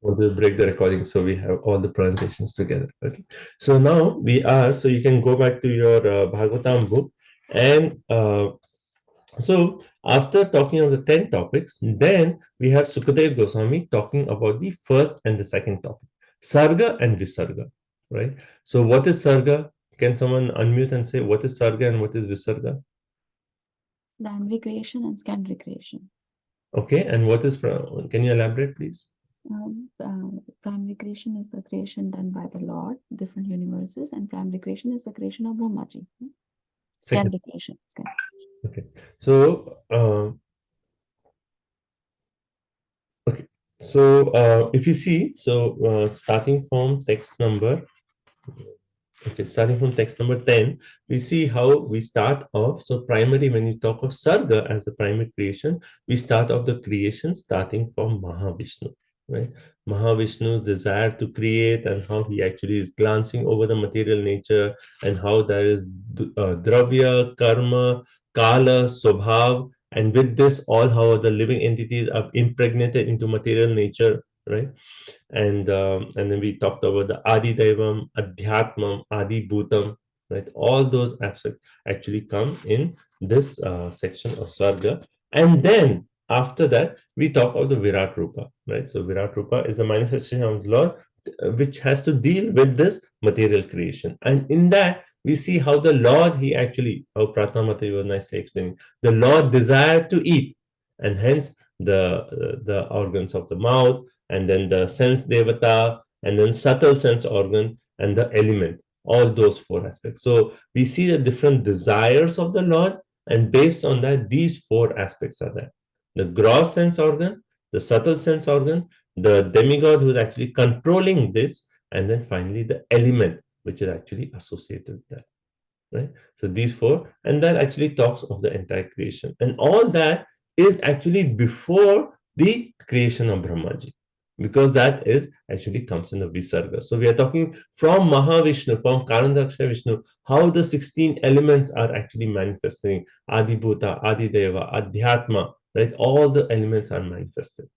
want to break the recording so we have all the presentations together. Okay. So now so you can go back to your Bhagavatam book. And so after talking of the 10 topics, then we have Sukadev Goswami talking about the first and the second topic, Sarga and Visarga, right? So what is Sarga? Can someone unmute and say what is Sarga and what is Visarga? Primary creation and secondary creation. Okay, and what is, can you elaborate, please? Primary creation is the creation done by the Lord, different universes, and primary creation is the creation of Brahmaji. Secondary creation. Okay, so if you see, starting from text number, starting from text number 10, we see how we start off. So primary, when you talk of Sarga as the primary creation, we start off the creation starting from Mahavishnu, right? Mahavishnu's desire to create and how he actually is glancing over the material nature and how there is Dravya, Karma, Kala, Swabhav, and with this, all how the living entities are impregnated into material nature, right? And then we talked about the Adi Devam, Adhyatmam, Adi Bhutam, right? All those aspects actually come in this section of Sarga. And then after that, we talk of the Virat Rupa, right? So Virat Rupa is a manifestation of the Lord, which has to deal with this material creation. And in that, we see how the Lord, he actually, how Pratna Mata was nicely explaining, the Lord desired to eat, and hence the organs of the mouth, and then the sense devata, and then subtle sense organ, and the element, all those four aspects. So we see the different desires of the Lord, and based on that, these four aspects are there: the gross sense organ, the subtle sense organ, the demigod who is actually controlling this, and then finally the element which is actually associated with that. Right? So these four, and that actually talks of the entire creation. And all that is actually before the creation of Brahmaji, because that is actually comes in the Visarga. So we are talking from Mahavishnu, from Karandaksha Vishnu, how the 16 elements are actually manifesting. Adibhuta, Adideva, Adhyatma, right? All the elements are manifested.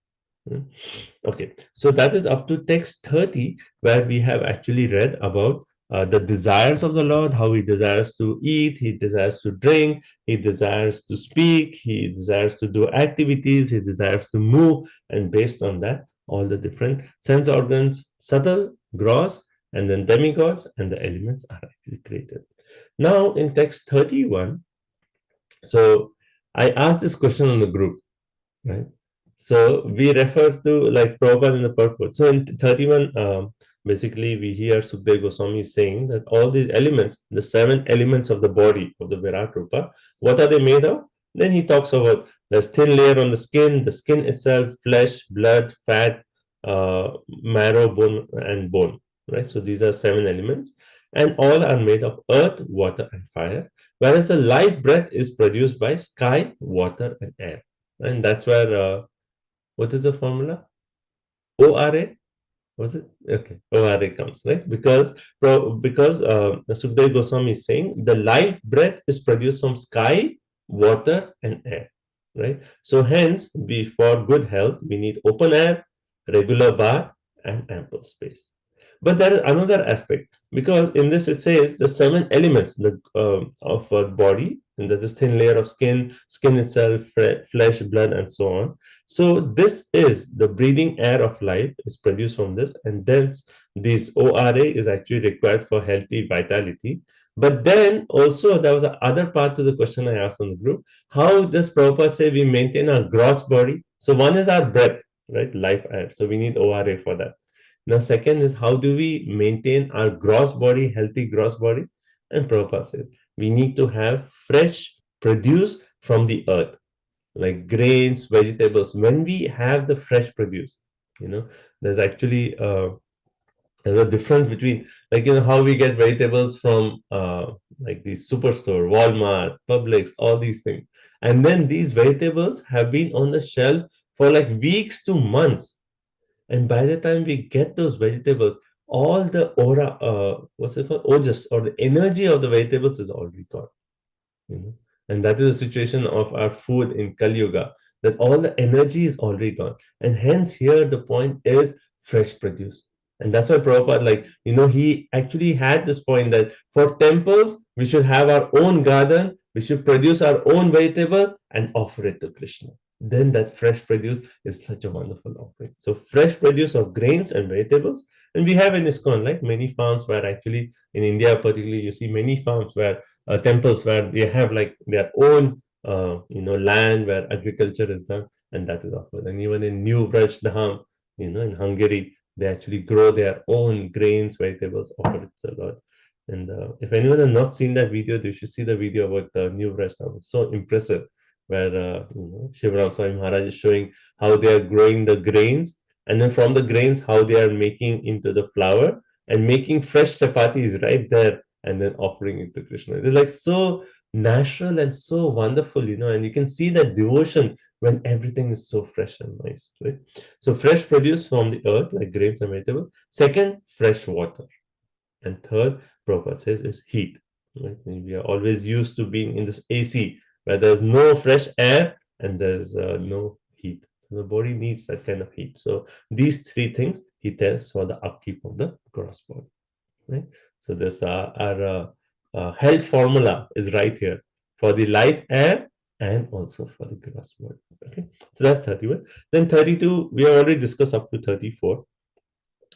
Okay, so that is up to text 30, where we have actually read about the desires of the Lord, how he desires to eat, he desires to drink, he desires to speak, he desires to do activities, he desires to move, and based on that, all the different sense organs, subtle, gross, and then demigods, and the elements are actually created. Now, in text 31, so I asked this question on the group, right? So we refer to like Prabhupada in the purport. So in 31, basically we hear Sukdev Goswami saying that all these elements, the 7 elements of the body of the Virat Rupa, what are they made of? Then he talks about there's thin layer on the skin itself, flesh, blood, fat, marrow, bone, and bone, right? So these are 7 elements, and all are made of earth, water, and fire, whereas the life breath is produced by sky, water, and air. And that's where what is the formula? ORA? Was it? Okay, ORA comes, right? Because Sukdev Goswami is saying the life breath is produced from sky, water, and air, right? So hence, for good health, we need open air, regular bath, and ample space. But there is another aspect, because in this it says the 7 elements of a body, and there's this thin layer of skin itself, flesh, blood, and so on. So this is the breathing air of life is produced from this, and then this ORA is actually required for healthy vitality. But then also there was another part to the question I asked on the group: how does Prabhupada say we maintain our gross body? So one is our breath, right, life air. So we need ORA for that. Now, second is how do we maintain our gross body, healthy gross body? And Prabhupada said we need to have fresh produce from the earth, like grains, vegetables. When we have the fresh produce, there's actually there's a difference between, like, how we get vegetables from like the superstore, Walmart, Publix, all these things. And then these vegetables have been on the shelf for like weeks to months, and by the time we get those vegetables, all the aura, what's it called, ojas, or the energy of the vegetables is already gone. And that is the situation of our food in Kali Yuga, that all the energy is already gone. And hence here the point is fresh produce. And that's why Prabhupada, he actually had this point that for temples, we should have our own garden, we should produce our own vegetable and offer it to Krishna. Then that fresh produce is such a wonderful offering. So fresh produce of grains and vegetables. And we have in ISKCON, like many farms where actually in India, particularly, you see many farms where temples where they have like their own, land where agriculture is done, and that is offered. And even in New Vraj in Hungary, they actually grow their own grains, vegetables, offer it to the Lord. And if anyone has not seen that video, they should see the video about the New Vrajnam. It's so impressive, where Shivram Swami Maharaj is showing how they are growing the grains, and then from the grains, how they are making into the flour and making fresh chapatis right there, and then offering it to Krishna. It's like so natural and so wonderful, and you can see that devotion when everything is so fresh and nice, right? So fresh produce from the earth, like grains and vegetables. Second, fresh water. And third, Prabhupada says, is heat. Right? We are always used to being in this AC where there's no fresh air and there's no heat. So the body needs that kind of heat. So these three things he tells for the upkeep of the gross body. Right? So this our health formula is right here for the life air and also for the gross body. Okay, so that's 31. Then 32, we have already discussed up to 34,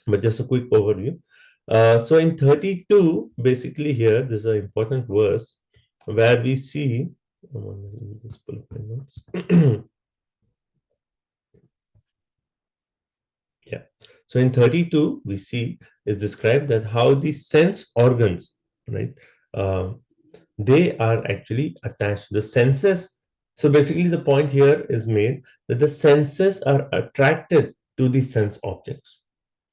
but just a quick overview. So in 32, basically here, there's an important verse where we see, let me just pull up my notes. Yeah. So in 32, we see is described that how the sense organs, right, they are actually attached. The senses. So basically, the point here is made that the senses are attracted to the sense objects.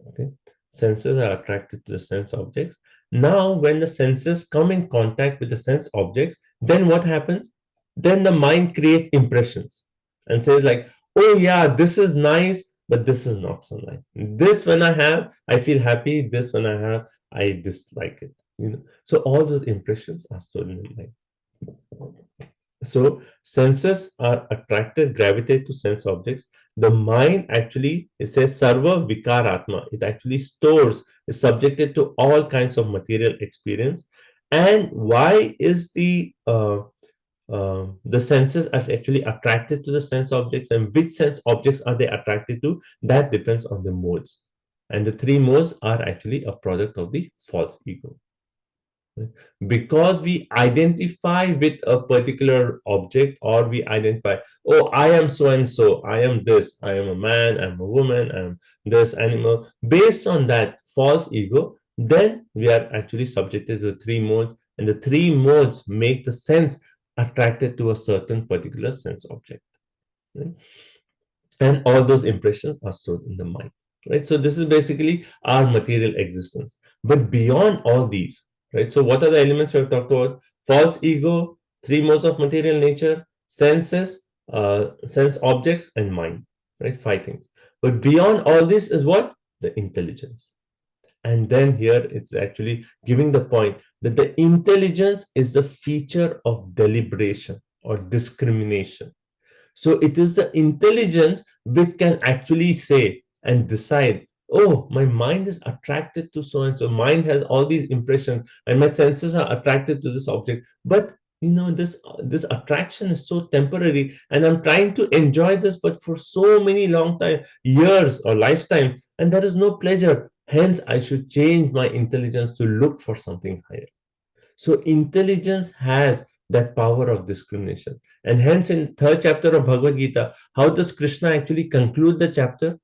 Okay, senses are attracted to the sense objects. Now, when the senses come in contact with the sense objects, then what happens? Then the mind creates impressions and says like, "Oh yeah, this is nice, but this is not so nice. This when I have, I feel happy. This when I have, I dislike it." So all those impressions are stored in the mind. So senses are attracted, gravitate to sense objects. The mind actually, it says sarva vikaratma. It actually stores, is subjected to all kinds of material experience. And why is the senses are actually attracted to the sense objects, and which sense objects are they attracted to? That depends on the modes. And the three modes are actually a product of the false ego. Because we identify with a particular object, or we identify, oh, I am so and so, I am this, I am a man, I'm a woman, I'm this animal, based on that false ego, then we are actually subjected to the three modes, and the three modes make the sense attracted to a certain particular sense object, right? And all those impressions are stored in the mind, right? So this is basically our material existence. But beyond all these, right? So what are the elements we have talked about? False ego, three modes of material nature, senses, sense objects, and mind, right? Five things. But beyond all this is what? The intelligence. And then here it's actually giving the point that the intelligence is the feature of deliberation or discrimination. So it is the intelligence which can actually say and decide, oh, my mind is attracted to so and so. Mind has all these impressions, and my senses are attracted to this object. But this attraction is so temporary, and I'm trying to enjoy this, but for so many long time, years or lifetime, and there is no pleasure. Hence, I should change my intelligence to look for something higher. So intelligence has that power of discrimination. And hence in third chapter of Bhagavad Gita, how does Krishna actually conclude the chapter?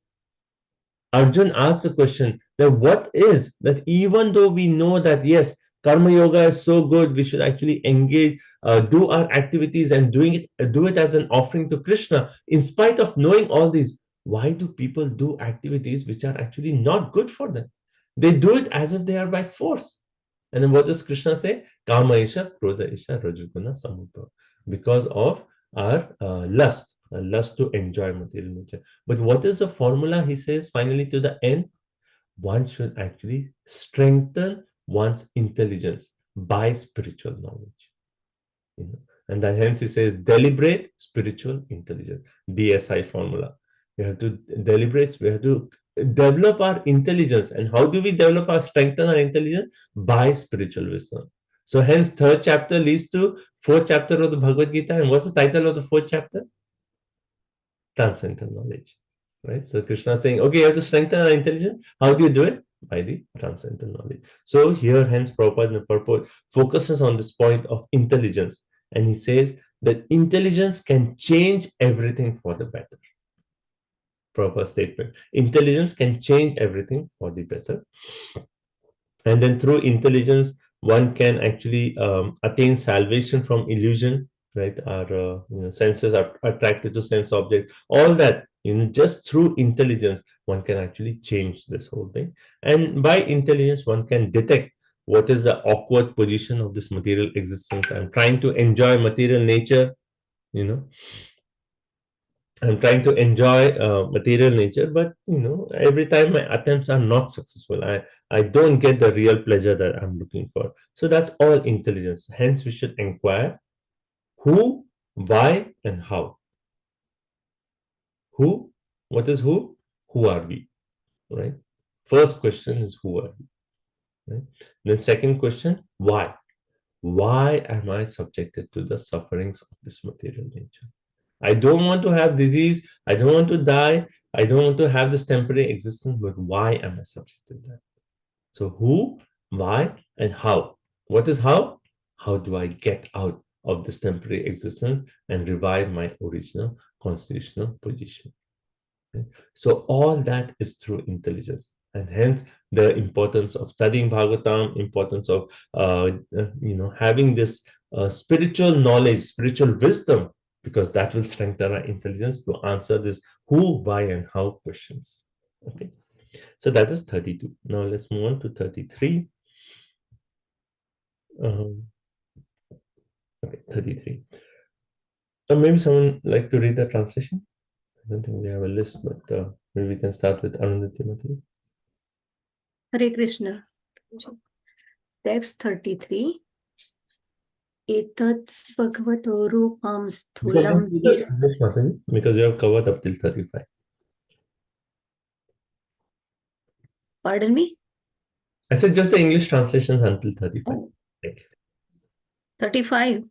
Arjun asks the question that what is that, even though we know that yes, karma yoga is so good, we should actually engage, do our activities and do it as an offering to Krishna. In spite of knowing all these, why do people do activities which are actually not good for them? They do it as if they are by force. And then what does Krishna say? Kama isha, krodha isha, rajuguna samudbhava. Because of our lust to enjoy material nature. But what is the formula? He says finally to the end, one should actually strengthen one's intelligence by spiritual knowledge. And that hence he says deliberate spiritual intelligence, DSI formula. We have to deliberate, we have to develop our intelligence. And how do we develop our strengthen our intelligence? By spiritual wisdom. So hence third chapter leads to fourth chapter of the Bhagavad Gita. And what's the title of the fourth chapter? Transcendental knowledge. Right? So Krishna is saying, okay, you have to strengthen our intelligence. How do you do it? By the transcendental knowledge. So here, hence, Prabhupada in the purport focuses on this point of intelligence. And he says that intelligence can change everything for the better. Proper statement. Intelligence can change everything for the better. And then through intelligence, one can actually attain salvation from illusion, right? Our senses are attracted to sense objects. All that, just through intelligence, one can actually change this whole thing. And by intelligence, one can detect what is the awkward position of this material existence. I'm trying to enjoy material nature, I'm trying to enjoy material nature, but every time my attempts are not successful. I don't get the real pleasure that I'm looking for. So that's all intelligence. Hence, we should inquire who, why, and how. Who? What is who? Who are we? Right? First question is who are we? Right? Then second question, why? Why am I subjected to the sufferings of this material nature? I don't want to have disease. I don't want to die. I don't want to have this temporary existence, but why am I subjected to that? So who, why, and how? What is how? How do I get out of this temporary existence and revive my original constitutional position? Okay? So all that is through intelligence. And hence the importance of studying Bhagavatam, importance of having this spiritual knowledge, spiritual wisdom, because that will strengthen our intelligence to answer this who, why, and how questions. Okay, so that is 32. Now let's move on to 33. Okay, 33. Maybe someone like to read the translation. I don't think we have a list, but maybe we can start with Arundhati Mati. Hare Krishna. Text 33. Etat bhagavato rupam sthulam. Because you have covered up till 35. Pardon me? I said just the English translations until 35. Oh. Thank you. 35.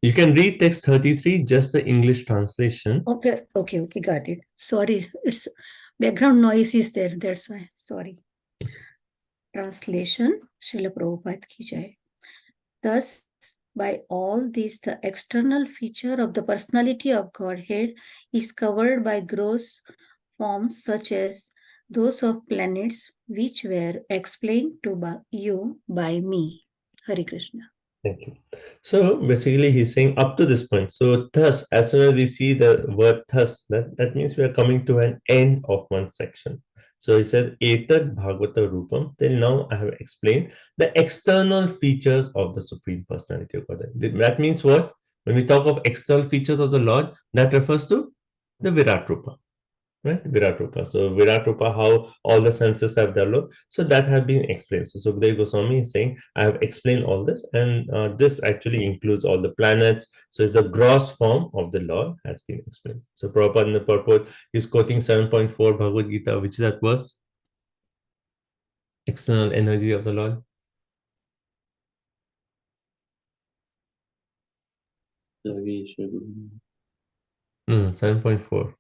You can read text 33, just the English translation. Okay, got it. Sorry, it's background noise is there, that's why. Sorry. Translation, Srila Prabhupada ki jai. Thus, by all these, the external feature of the personality of Godhead is covered by gross forms such as those of planets, which were explained to you by me. Hare Krishna. Thank you. So basically he's saying up to this point. So thus, as soon as we see the word thus, that means we are coming to an end of one section. So he says, Etat Bhagavata Rupam. Till now, I have explained the external features of the Supreme Personality of Godhead. That means what? When we talk of external features of the Lord, that refers to the Virat Rupa. Right? Virat Rupa. So Virat Rupa, how all the senses have developed. So that have been explained. So Sukadeva Goswami is saying, I have explained all this, and this actually includes all the planets. So it's the gross form of the Lord has been explained. So Prabhupada in the purport is quoting 7.4 Bhagavad Gita, which is that verse? External energy of the Lord. No, 7.4.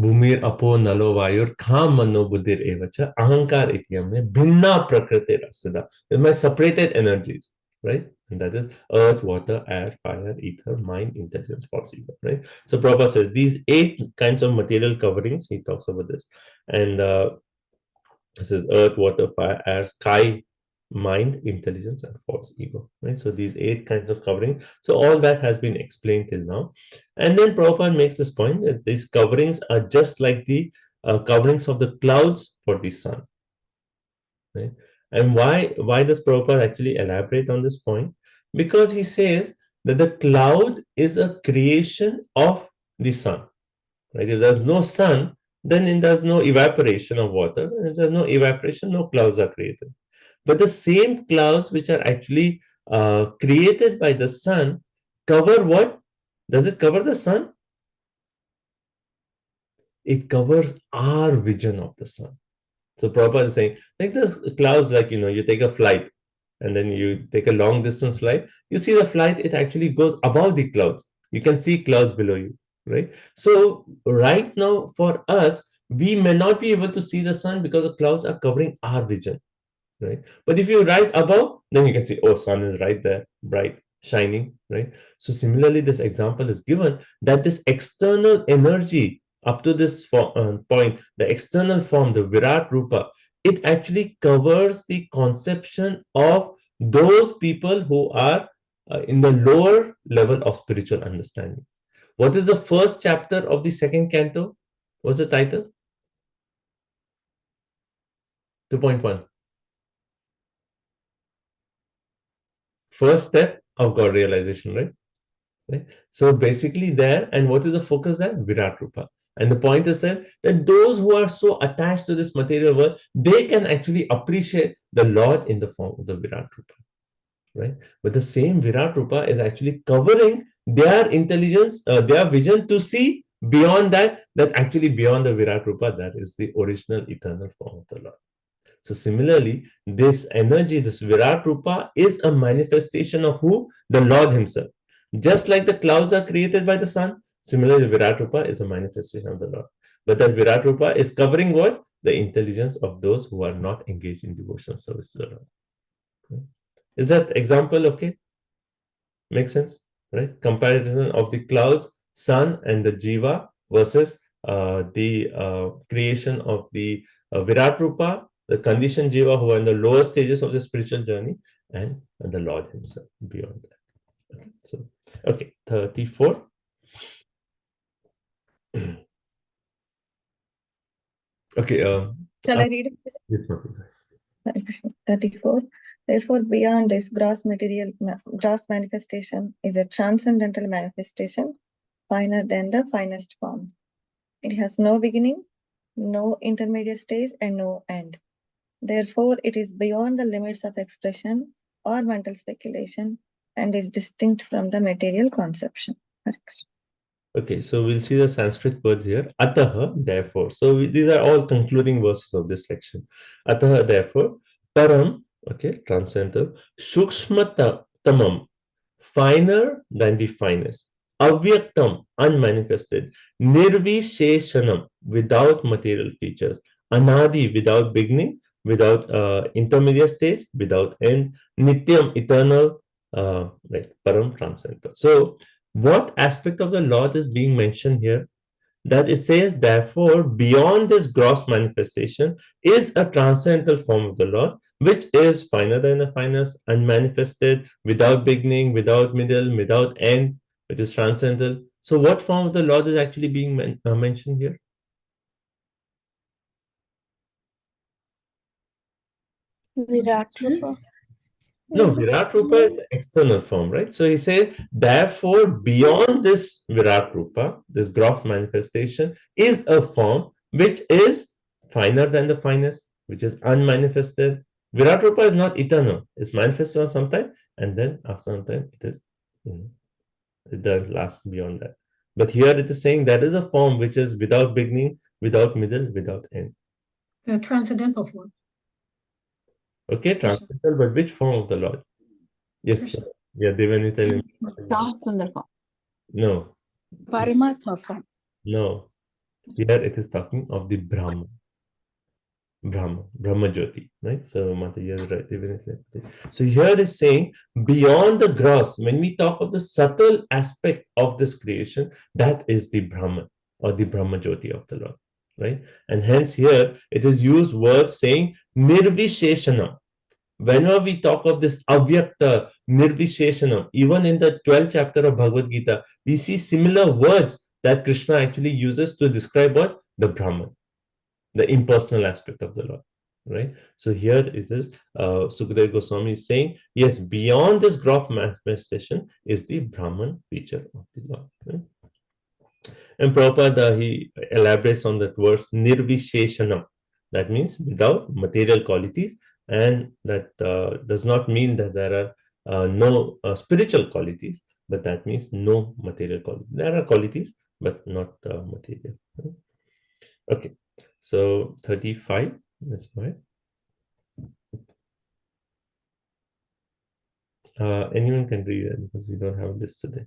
भूमिर अपो नलो वायुर खाम मनो बुद्धिर एवच ahankar ityam mein bhinna prakriti rasida. My separated energies, right? And that is earth, water, air, fire, ether, mind, intelligence, force, ego, right? So Prabhupada says these 8 kinds of material coverings, he talks about this. And this is earth, water, fire, air, sky, mind, intelligence, and false ego, right? So these 8 kinds of covering. So all that has been explained till now. And then Prabhupada makes this point that these coverings are just like the coverings of the clouds for the sun, right? And why does Prabhupada actually elaborate on this point? Because he says that the cloud is a creation of the sun, right? If there's no sun, then there's no evaporation of water. And if there's no evaporation, no clouds are created. But the same clouds which are actually created by the sun cover what? Does it cover the sun? it covers our vision of the sun. So Prabhupada is saying, like the clouds, like, you take a flight and then you take a long distance flight, you see the flight, it actually goes above the clouds. You can see clouds below you, right? So right now for us, we may not be able to see the sun because the clouds are covering our vision, right? But if you rise above, then you can see, oh, sun is right there, bright, shining, right? So similarly, this example is given that this external energy up to this point, the external form, the Virat Rupa, it actually covers the conception of those people who are in the lower level of spiritual understanding. What is the first chapter of the second canto? What's the title? 2.1. First step of God realization, right? So basically there, and what is the focus there? Virat Rupa. And the point is that those who are so attached to this material world, they can actually appreciate the Lord in the form of the Virat Rupa, right? But the same Virat Rupa is actually covering their intelligence, their vision to see beyond that actually beyond the Virat Rupa, that is the original eternal form of the Lord. So similarly, this energy, this Virat Rupa, is a manifestation of who? The Lord himself. Just like the clouds are created by the sun, similarly, Virat Rupa is a manifestation of the Lord. But that Virat Rupa is covering what? The intelligence of those who are not engaged in devotional service to the Lord. Is that example okay? Make sense? Right? Comparison of the clouds, sun, and the Jiva versus the creation of the Virat Rupa, the conditioned Jiva who are in the lower stages of the spiritual journey, and the Lord himself beyond that. Okay, so, okay, 34. Okay, Shall I read it? this one. 34. Therefore, beyond this gross manifestation is a transcendental manifestation, finer than the finest form. It has no beginning, no intermediate stage, and no end. Therefore, it is beyond the limits of expression or mental speculation and is distinct from the material conception. Okay, so we'll see the Sanskrit words here. Ataha, therefore. So these are all concluding verses of this section. Ataha, therefore. Param, okay, transcendental. Shukshmatamam, finer than the finest. Avyaktam, unmanifested. Nirvisheshanam, without material features. Anadi, without beginning, without intermediate stage, without end. Nityam, eternal, right, Param, transcendental. So, what aspect of the Lord is being mentioned here? That it says, therefore, beyond this gross manifestation is a transcendental form of the Lord, which is finer than the finest, unmanifested, without beginning, without middle, without end, which is transcendental. So, what form of the Lord is actually being mentioned here? Virat Rupa. No, Virat Rupa is an external form, right? So he says, therefore, beyond this Virat Rupa, this gross manifestation, is a form which is finer than the finest, which is unmanifested. Virat Rupa is not eternal. It's manifested on some time, and then after some time, it is, it doesn't last beyond that. But here it is saying that is a form which is without beginning, without middle, without end. The transcendental form. Okay, transcendental, but which form of the Lord? Yes, sir. Yeah, Devanita. Sundar form. No, Paramatma form. no. Here it is talking of the Brahma. Brahma Jyoti, right? So Mata, you're right. So here it is saying beyond the gross, when we talk of the subtle aspect of this creation, that is the Brahman or the Brahma Jyoti of the Lord, right? And hence here it is used words saying Nirvisheshanam. Whenever we talk of this Avyakta, Nirvisheshanam, even in the 12th chapter of Bhagavad Gita, we see similar words that Krishna actually uses to describe what? The Brahman, the impersonal aspect of the Lord, right? So here it is, Sukadeva Goswami is saying, yes, beyond this gross manifestation is the Brahman feature of the Lord. Right? And Prabhupada, he elaborates on that verse, Nirvisheshanam. That means without material qualities, and that does not mean that there are no spiritual qualities, but that means no material qualities. There are qualities, but not material. Right? Okay, so 35, that's right. Anyone can read it because we don't have this today.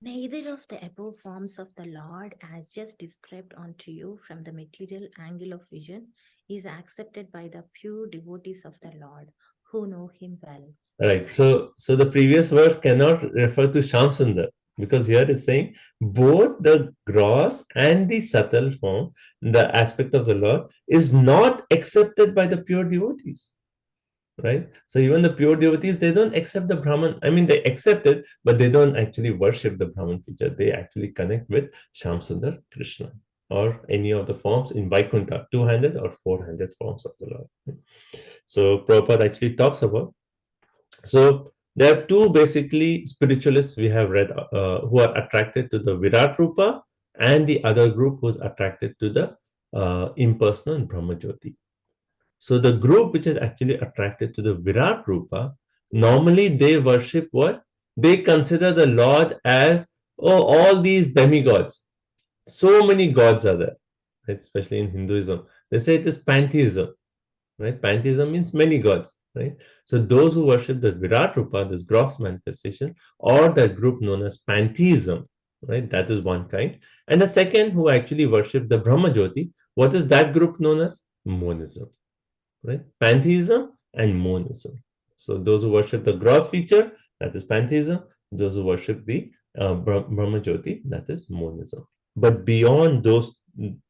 Neither of the above forms of the Lord, as just described unto you from the material angle of vision, is accepted by the pure devotees of the Lord, who know him well. Right. So the previous verse cannot refer to Shamsundar because here it's saying both the gross and the subtle form, the aspect of the Lord, is not accepted by the pure devotees. Right. So even the pure devotees, they don't accept the Brahman. I mean, they accept it, but they don't actually worship the Brahman feature. They actually connect with Shamsundar Krishna or any of the forms in Vaikuntha, 200 or 400 forms of the Lord. So Prabhupada actually talks about. So there are two basically spiritualists we have read who are attracted to the Virat Rupa, and the other group who's attracted to the impersonal Brahma Jyoti. So the group which is actually attracted to the Virat Rupa, normally they worship what? They consider the Lord as, oh, all these demigods. So many gods are there, especially in Hinduism. They say it is pantheism, right? Pantheism means many gods, right? So those who worship the Virat Rupa, this gross manifestation, or the group known as pantheism, right? That is one kind. And the second who actually worship the Brahma Jyoti, what is that group known as? Monism, right? Pantheism and monism. So those who worship the gross feature, that is pantheism. Those who worship the Brahma Jyoti, that is monism. But beyond those,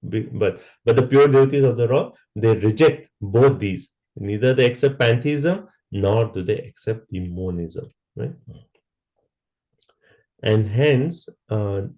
but the pure devotees of the Lord, they reject both these. Neither they accept pantheism nor do they accept the monism, right? And hence, the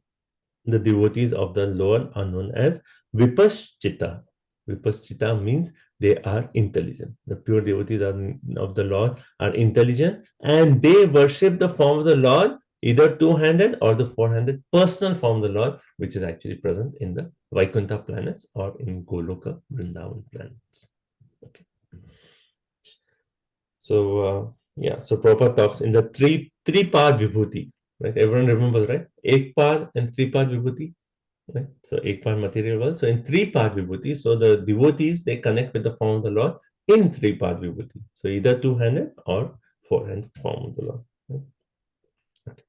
devotees of the Lord are known as Vipaschita. Vipaschita means they are intelligent. The pure devotees of the Lord are intelligent, and they worship the form of the Lord, either two-handed or the four-handed personal form of the Lord, which is actually present in the Vaikuntha planets or in Goloka Vrindavan planets. Okay. So so Prabhupada talks in the three-part vibhuti. Right? Everyone remembers, right? Ek-pad and three-part vibhuti. Right? So Ek-pad material world. So in three-part vibhuti, so the devotees, they connect with the form of the Lord in three-part vibhuti. So either two-handed or four-handed form of the Lord. Right? Okay.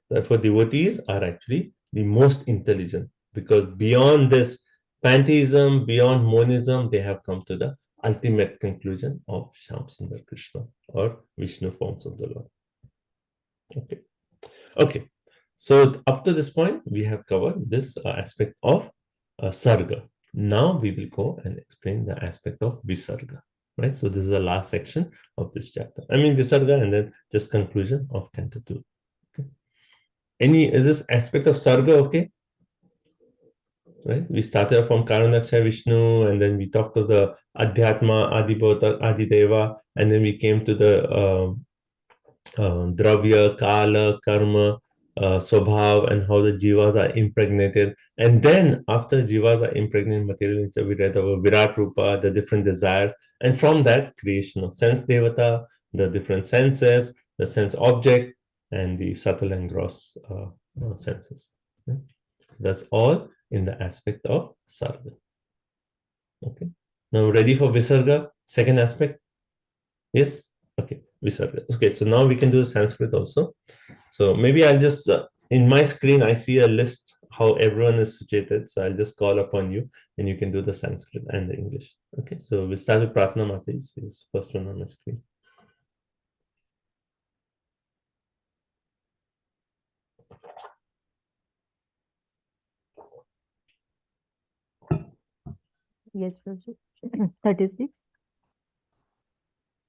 Therefore, devotees are actually the most intelligent because beyond this pantheism, beyond monism, they have come to the ultimate conclusion of Shamsundar Krishna or Vishnu forms of the Lord. Okay. Okay. So up to this point, we have covered this aspect of Sarga. Now we will go and explain the aspect of Visarga. Right. So this is the last section of this chapter. I mean Visarga and then just conclusion of Canto 2. Okay. Is this aspect of Sarga okay? Right. We started from Karanaksha Vishnu, and then we talked of the Adhyatma, Adibhota, Adideva, and then we came to the Dravya, Kala, Karma, Swabhav, and how the jivas are impregnated. And then after jivas are impregnated material nature, we read about Virat Rupa, the different desires, and from that creation of sense devata, the different senses, the sense object, and the subtle and gross senses. Okay? So that's all in the aspect of Sarga. Okay. Now ready for Visarga, second aspect? Yes? Okay, Visarga. Okay, so now we can do Sanskrit also. So maybe I'll just, in my screen, I see a list how everyone is situated. So I'll just call upon you and you can do the Sanskrit and the English. Okay, so we'll start with Pratna Mataji. She's the first one on my screen. Yes, Prabhu. 36.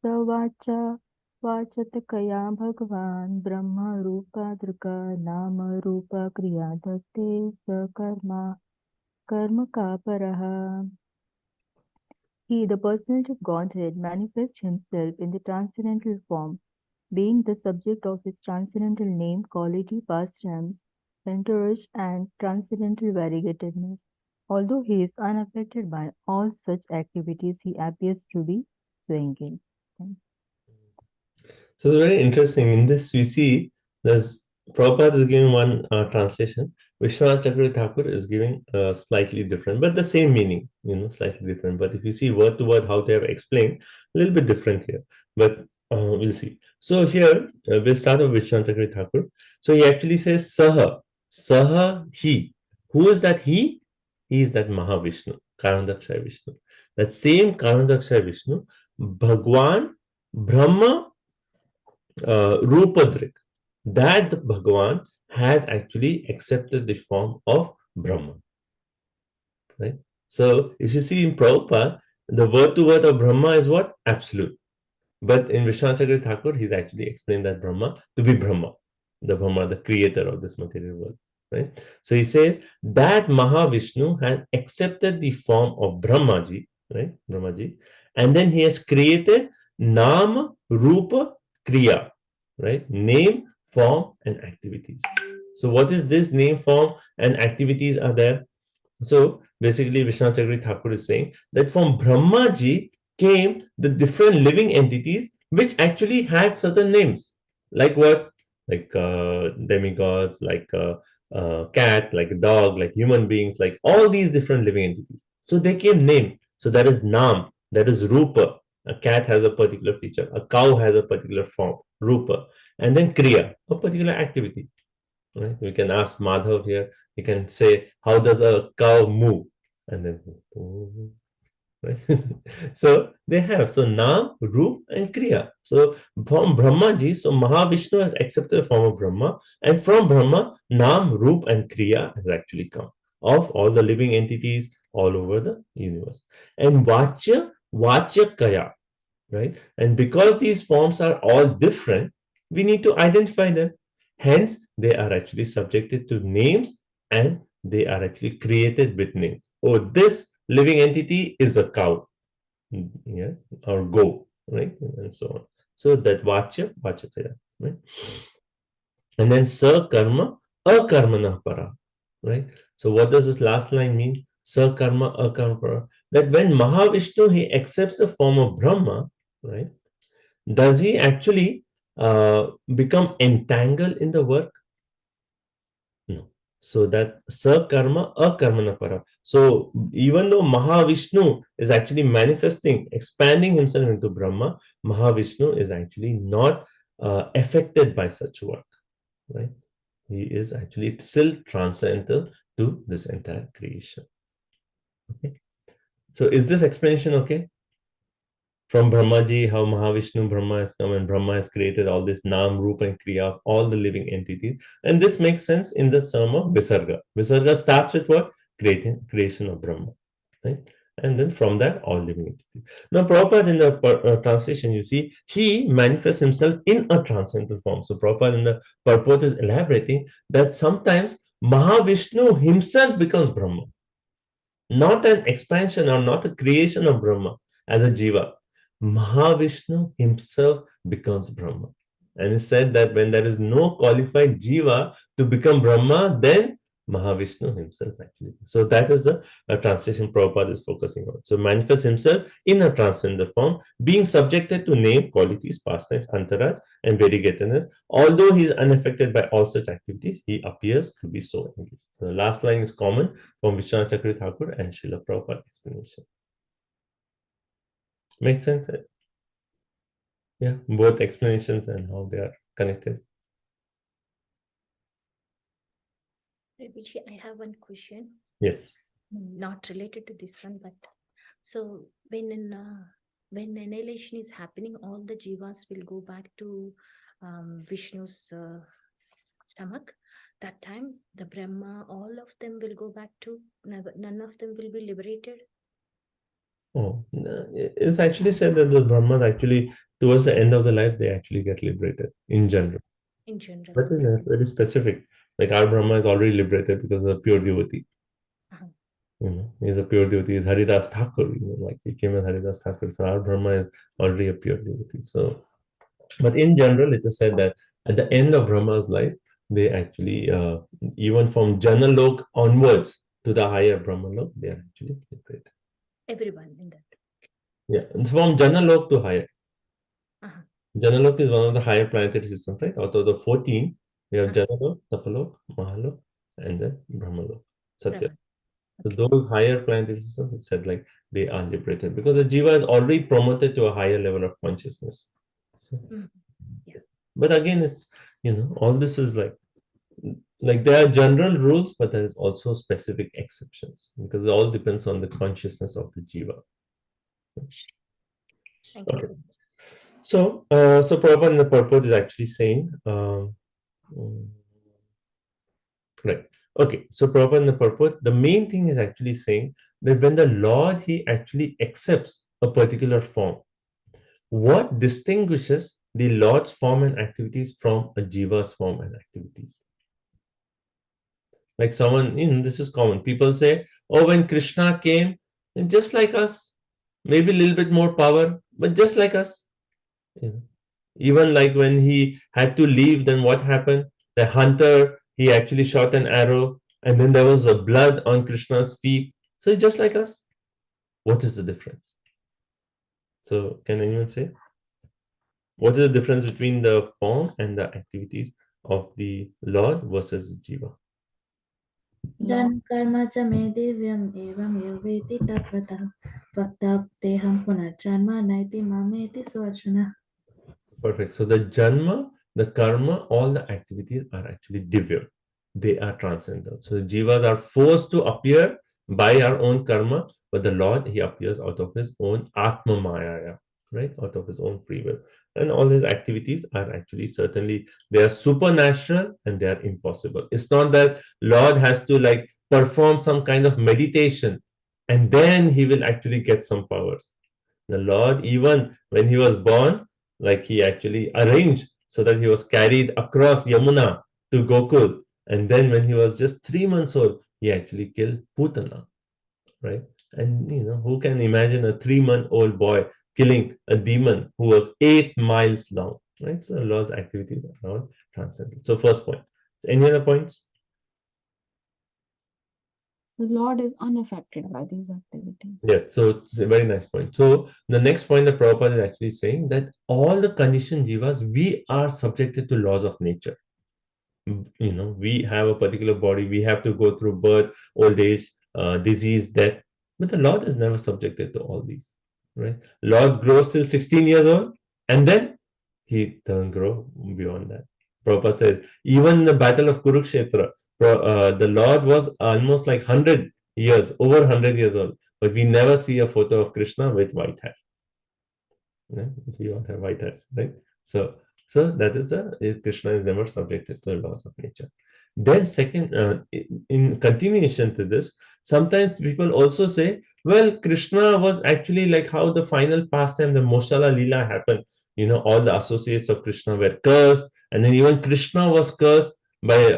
Savacha Vachatakaya Bhagavan Brahma Rupa Drika Nama Rupa Kriya Dhate Sakarma Karma Kaparaha. He, the personality of Godhead, manifests himself in the transcendental form, being the subject of his transcendental name, quality, pastimes, entourage, and transcendental variegatedness. Although he is unaffected by all such activities, he appears to be swinging. So it's very interesting. In this, we see there's Prabhupada is giving one translation. Vishwanath Chakravarti Thakur is giving slightly different, but the same meaning, slightly different. But if you see word to word how they have explained, a little bit different here. But we'll see. So here, we'll start with Vishwanath Chakravarti Thakur. So he actually says Saha. Saha, he. Who is that he? He is that Mahavishnu, Karandakshay Vishnu. That same Karandakshay Vishnu, Bhagwan, Brahma, Rupadrik, that Bhagavan has actually accepted the form of Brahma. Right? So if you see in Prabhupada, the word to word of Brahma is what? Absolute. But in Vishwanath Chakravarti Thakur, he's actually explained that Brahma to be Brahma, the creator of this material world. Right? So he says that Mahavishnu has accepted the form of Brahmaji, right? Brahmaji, and then he has created Nama, Rupa, Kriya, right? Name, form, and activities. So what is this name, form, and activities are there? So basically, Vishwanath Chakravarti Thakur is saying that from Brahmaji came the different living entities which actually had certain names. Like what? Like demigods, like cat, like a dog, like human beings, like all these different living entities. So they came named. So that is Nam, that is Rupa. A cat has a particular feature, a cow has a particular form, Rupa. And then Kriya, a particular activity. Right? We can ask Madhav here, we can say, how does a cow move? And then, right? So they have, so Nam, Rup, and Kriya. So from Brahmaji, so Mahavishnu has accepted the form of Brahma, and from Brahma, Nam, Rup, and Kriya has actually come of all the living entities all over the universe. And Vachya, Kaya, right? And because these forms are all different, we need to identify them. Hence, they are actually subjected to names and they are actually created with names. Oh, this living entity is a cow, yeah, or go, right? And so on. So that Vachya, Kaya, right? And then Sa Karma, Akarmana Para, right? So what does this last line mean? Sa Karma, Akarmana Para. That when Mahavishnu, he accepts the form of Brahma, right? Does he actually become entangled in the work? No. So that Sa Karma, Akarmana Para. So even though Mahavishnu is actually manifesting, expanding himself into Brahma, Mahavishnu is actually not affected by such work, right? He is actually still transcendental to this entire creation. Okay. So is this explanation okay? From Brahmaji, how Mahavishnu Brahma has come and Brahma has created all this Nam, Rupa, and Kriya, all the living entities. And this makes sense in the term of Visarga. Visarga starts with what? Creation of Brahma. Right? And then from that, all living entities. Now, Prabhupada in the translation, you see, he manifests himself in a transcendental form. So, Prabhupada in the purport is elaborating that sometimes Mahavishnu himself becomes Brahma. Not an expansion or not a creation of Brahma as a jiva. Mahavishnu himself becomes Brahma. And it said that when there is no qualified jiva to become Brahma, then Mahavishnu himself actually. So that is the translation Prabhupada is focusing on. So manifests himself in a transcendental form, being subjected to name, qualities, pastimes, antaraj, and variegatedness. Although he is unaffected by all such activities, he appears to be so engaged. So the last line is common from Vishwanath Chakravarti Thakur and Srila Prabhupada explanation. Make sense? Yeah, both explanations and how they are connected. Rebiji, I have one question, Yes. not related to this one, but so when annihilation is happening, all the jivas will go back to Vishnu's stomach. That time, the Brahma, all of them will go back to, none of them will be liberated. Oh, it's actually said that the Brahmas actually, towards the end of the life, they actually get liberated in general. In general. But it's very specific. Like our Brahma is already liberated because of pure devotee. He's a pure devotee. He's Haridas Thakur. Like he came as Haridas Thakur. So our Brahma is already a pure devotee. So, but in general, it is said that at the end of Brahma's life, they actually, even from Janalok onwards to the higher Brahmalok, they are actually liberated. Everyone in that. Yeah, and from Janalok to higher. Uh-huh. Janalok is one of the higher planetary systems, right? Out of the 14, We have Janalok, Tapalok, Mahalok, and then Brahmalok, Satya. Brahman. So Okay. those higher planetary systems, it said like they are liberated because the jiva is already promoted to a higher level of consciousness. So, Mhm. Yeah. but again, it's all this is like there are general rules, but there is also specific exceptions because it all depends on the consciousness of the jiva. Thank you. Okay. So Prabhupada in the purport is actually saying, right. Okay. So Prabhupada in the purport, the main thing is actually saying that when the Lord, he actually accepts a particular form, what distinguishes the Lord's form and activities from a jiva's form and activities? Like someone, this is common. People say, oh, when Krishna came, and just like us, maybe a little bit more power, but just like us. Even like when he had to leave, then what happened? The hunter, he actually shot an arrow, and then there was a blood on Krishna's feet. So it's just like us. What is the difference? So can anyone say? What is the difference between the form and the activities of the Lord versus Jiva? Jan karma cha me divyam evam yoveti tatvata vakta teham punarjanma naiti mameti swarjana. Perfect. So the Janma, the Karma, all the activities are actually Divya. They are transcendental. So the Jivas are forced to appear by our own karma, but the Lord, he appears out of his own Atma Maya, right? Out of his own free will. And all his activities are actually certainly, they are supernatural and they are impossible. It's not that Lord has to like perform some kind of meditation and then he will actually get some powers. The Lord, even when he was born, like he actually arranged so that he was carried across Yamuna to Gokul. And then when he was just 3 months old, he actually killed Putana, right? And who can imagine a 3-month-old boy killing a demon who was 8 miles long, right? So Lord's activities are all transcendental. So first point. Any other points? The Lord is unaffected by these activities. Yes, so it's a very nice point. So the next point that Prabhupada is actually saying that all the conditioned jivas, we are subjected to laws of nature. We have a particular body, we have to go through birth, old age, disease, death. But the Lord is never subjected to all these, right? Lord grows till 16 years old, and then he doesn't grow beyond that. Prabhupada says, even in the battle of Kurukshetra, the Lord was almost like 100 years, over 100 years old, but we never see a photo of Krishna with white hair. Yeah? We all have white hairs, right? So that is Krishna is never subjected to the laws of nature. Then second, in continuation to this, sometimes people also say, well, Krishna was actually like how the final pastime, the Moshala Leela happened. All the associates of Krishna were cursed, and then even Krishna was cursed by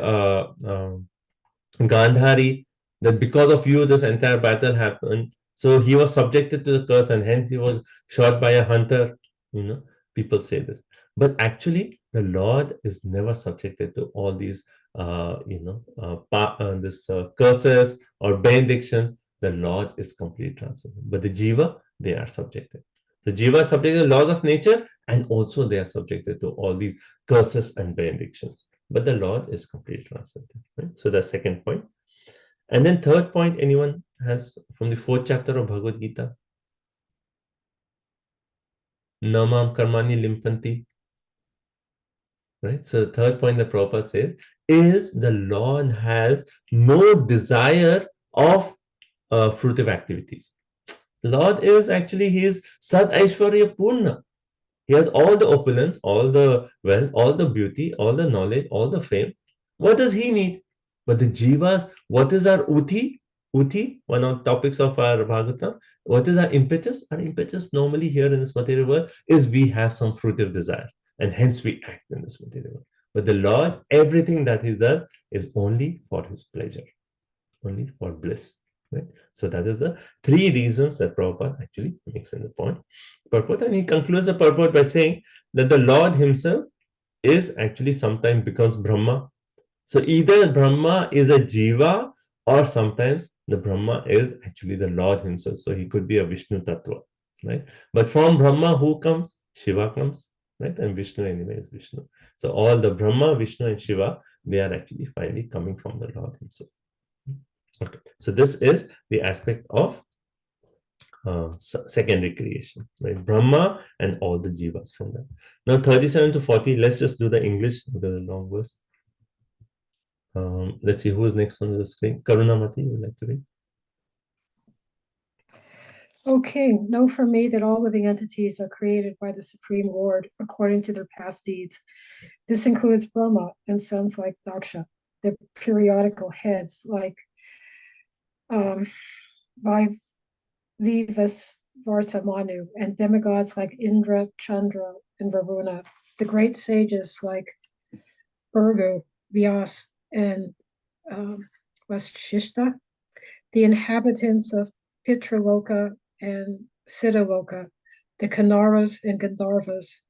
Gandhari, that because of you, this entire battle happened. So he was subjected to the curse, and hence he was shot by a hunter. People say this. But actually, the Lord is never subjected to all these, curses or benedictions. The Lord is completely transcendent. But the Jiva, they are subjected. The Jiva is subjected to the laws of nature, and also they are subjected to all these curses and benedictions. But the Lord is completely transcendent. Right? So the second point. And then third point, anyone has from the 4th chapter of Bhagavad Gita? Namam karmani limpanti. Right? So the third point that Prabhupada says is the Lord has no desire of fruitive activities. The Lord is actually, he is Sat Aishwarya Purna. He has all the opulence, all the wealth, all the beauty, all the knowledge, all the fame. What does he need? But the jivas, what is our uti? Uti, one of the topics of our Bhagavatam. What is our impetus? Our impetus normally here in this material world is we have some fruitive desire, and hence we act in this material world. But the Lord, everything that he does is only for his pleasure, only for bliss. Right? So that is the 3 reasons that Prabhupada actually makes in the point. Purport, and he concludes the purport by saying that the Lord himself is actually sometimes becomes Brahma. So either Brahma is a Jiva, or sometimes the Brahma is actually the Lord himself. So he could be a Vishnu Tattva, right? But from Brahma, who comes? Shiva comes, right? And Vishnu anyway is Vishnu. So all the Brahma, Vishnu, and Shiva, they are actually finally coming from the Lord himself. Okay, so this is the aspect of secondary creation, right? Brahma and all the jivas from that. Now 37 to 40, let's just do the English, the long verse. Let's see who's next on the screen. Karunamati, you would like to read? Okay, know for me that all living entities are created by the Supreme Lord according to their past deeds. This includes Brahma and sons like Daksha, the periodical heads like Vivasvarta Manu, and demigods like Indra, Chandra, and Varuna, the great sages like Bhrigu, Vyas, and Vasishta, the inhabitants of Pitraloka and Siddhaloka, the Kanaras and Gandharvas,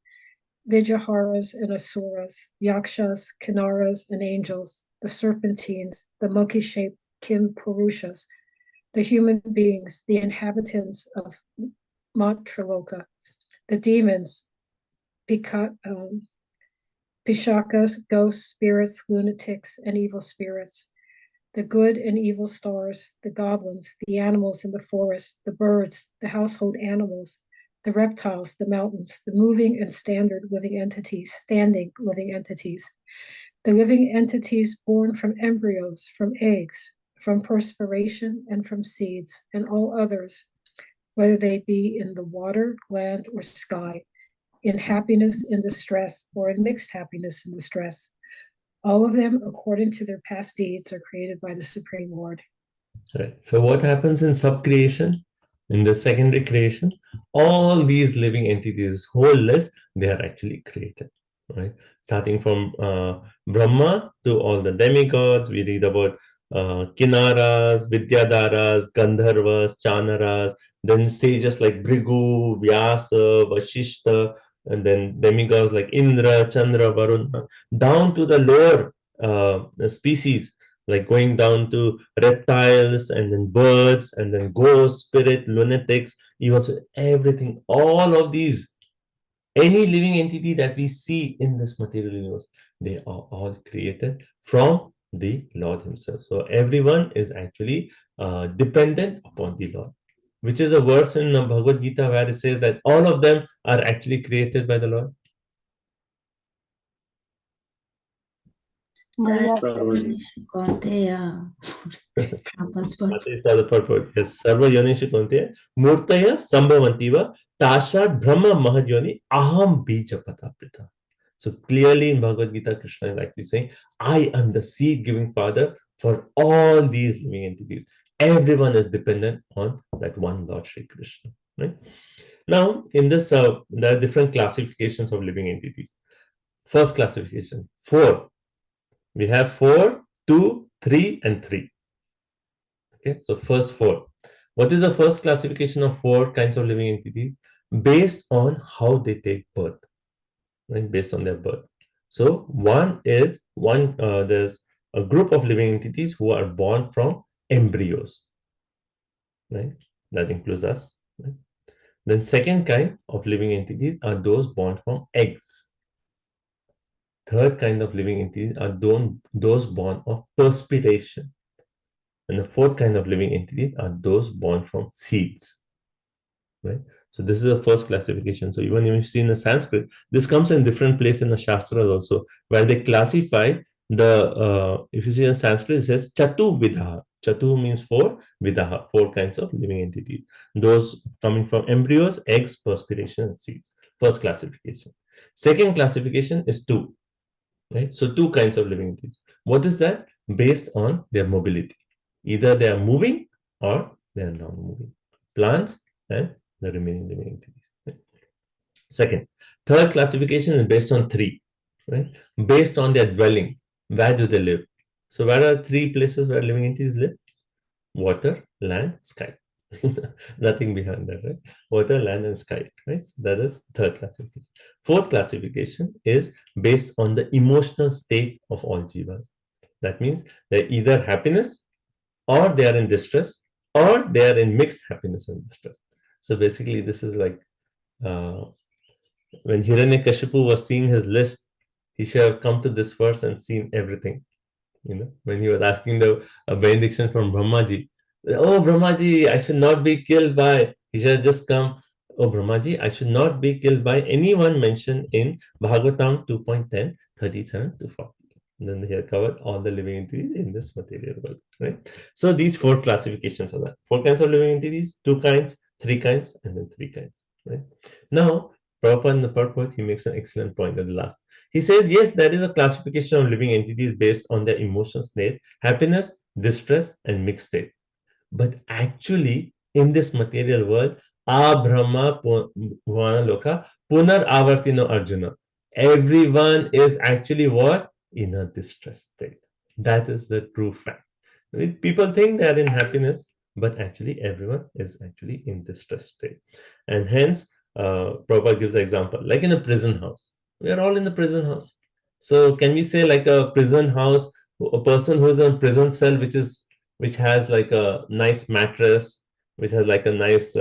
Vijaharas and Asuras, Yakshas, Kinaras, and angels, the serpentines, the monkey-shaped Kim Purushas, the human beings, the inhabitants of Matraloka, the demons, Pishakas, ghosts, spirits, lunatics, and evil spirits, the good and evil stars, the goblins, the animals in the forest, the birds, the household animals, the reptiles, the mountains, the moving and standing living entities, the living entities born from embryos, from eggs, from perspiration, and from seeds, and all others, whether they be in the water, land, or sky, in happiness and distress, or in mixed happiness and distress. All of them, according to their past deeds, are created by the Supreme Lord. Right. So what happens in subcreation? In the secondary creation, all these living entities, whole list, they are actually created, right? Starting from Brahma to all the demigods, we read about Kinaras, Vidyadharas, Gandharvas, Chanaras, then sages like Bhrigu, Vyasa, Vashishta, and then demigods like Indra, Chandra, Varuna, down to the lower species, like going down to reptiles and then birds and then ghosts, spirit, lunatics, even everything, all of these, any living entity that we see in this material universe, they are all created from the Lord himself. So everyone is actually dependent upon the Lord, which is a verse in Bhagavad Gita where it says that all of them are actually created by the Lord. Yes, Sarva Yonishu Konteya Murtaya Sambhavantiva Tasha Brahma Mahayoni Aham Bija Pataprita. So clearly in Bhagavad Gita, Krishna is actually saying, I am the seed-giving father for all these living entities. Everyone is dependent on that one Lord Shri Krishna. Right? Now, in this, there are different classifications of living entities. First classification, 4. We have 4, 2, 3, and 3. Okay, so first 4. What is the first classification of 4 kinds of living entities? Based on how they take birth, right? Based on their birth. So there's a group of living entities who are born from embryos, right? That includes us. Right? Then second kind of living entities are those born from eggs. Third kind of living entities are those born of perspiration. And the fourth kind of living entities are those born from seeds. Right? So this is the first classification. So even if you see in the Sanskrit, this comes in different places in the Shastras also, where they classify the, if you see in Sanskrit, it says Chatu Vidha. Chatu means 4, Vidaha, 4 kinds of living entities. Those coming from embryos, eggs, perspiration, and seeds. First classification. Second classification is 2. Right? So 2 kinds of living entities. What is that? Based on their mobility. Either they are moving or they are not moving. Plants and the remaining living entities. Right? Second, third classification is based on 3. Right? Based on their dwelling. Where do they live? So where are 3 places where living entities live? Water, land, sky. Nothing behind that, right? Water, land, and sky, right? So that is third classification. Fourth classification is based on the emotional state of all jivas. That means they're either happiness, or they are in distress, or they are in mixed happiness and distress. So basically, this is like when Hiranyakashipu was seeing his list He should have come to this verse and seen everything. When he was asking the benediction from Brahmaji, oh Brahmaji, I should not be killed by. He should have just come. Oh Brahmaji, I should not be killed by anyone mentioned in Bhagavatam 2.10, 37 to 40. And then he had covered all the living entities in this material world, right? So these 4 classifications are that. 4 kinds of living entities, 2 kinds, 3 kinds, and then 3 kinds, right? Now, Prabhupada in the purport, he makes an excellent point at the last. He says, yes, there is a classification of living entities based on their emotional state, happiness, distress, and mixed state. But actually, in this material world, Abrahma Bhuvana Loka Punar Avartino Arjuna. Everyone is actually what? In a distressed state. That is the true fact. People think they are in happiness, but actually everyone is actually in distressed state. And hence, Prabhupada gives an example, like in a prison house. We are all in the prison house. So can we say like a prison house, a person who is in a prison cell, which has like a nice mattress, which has like a nice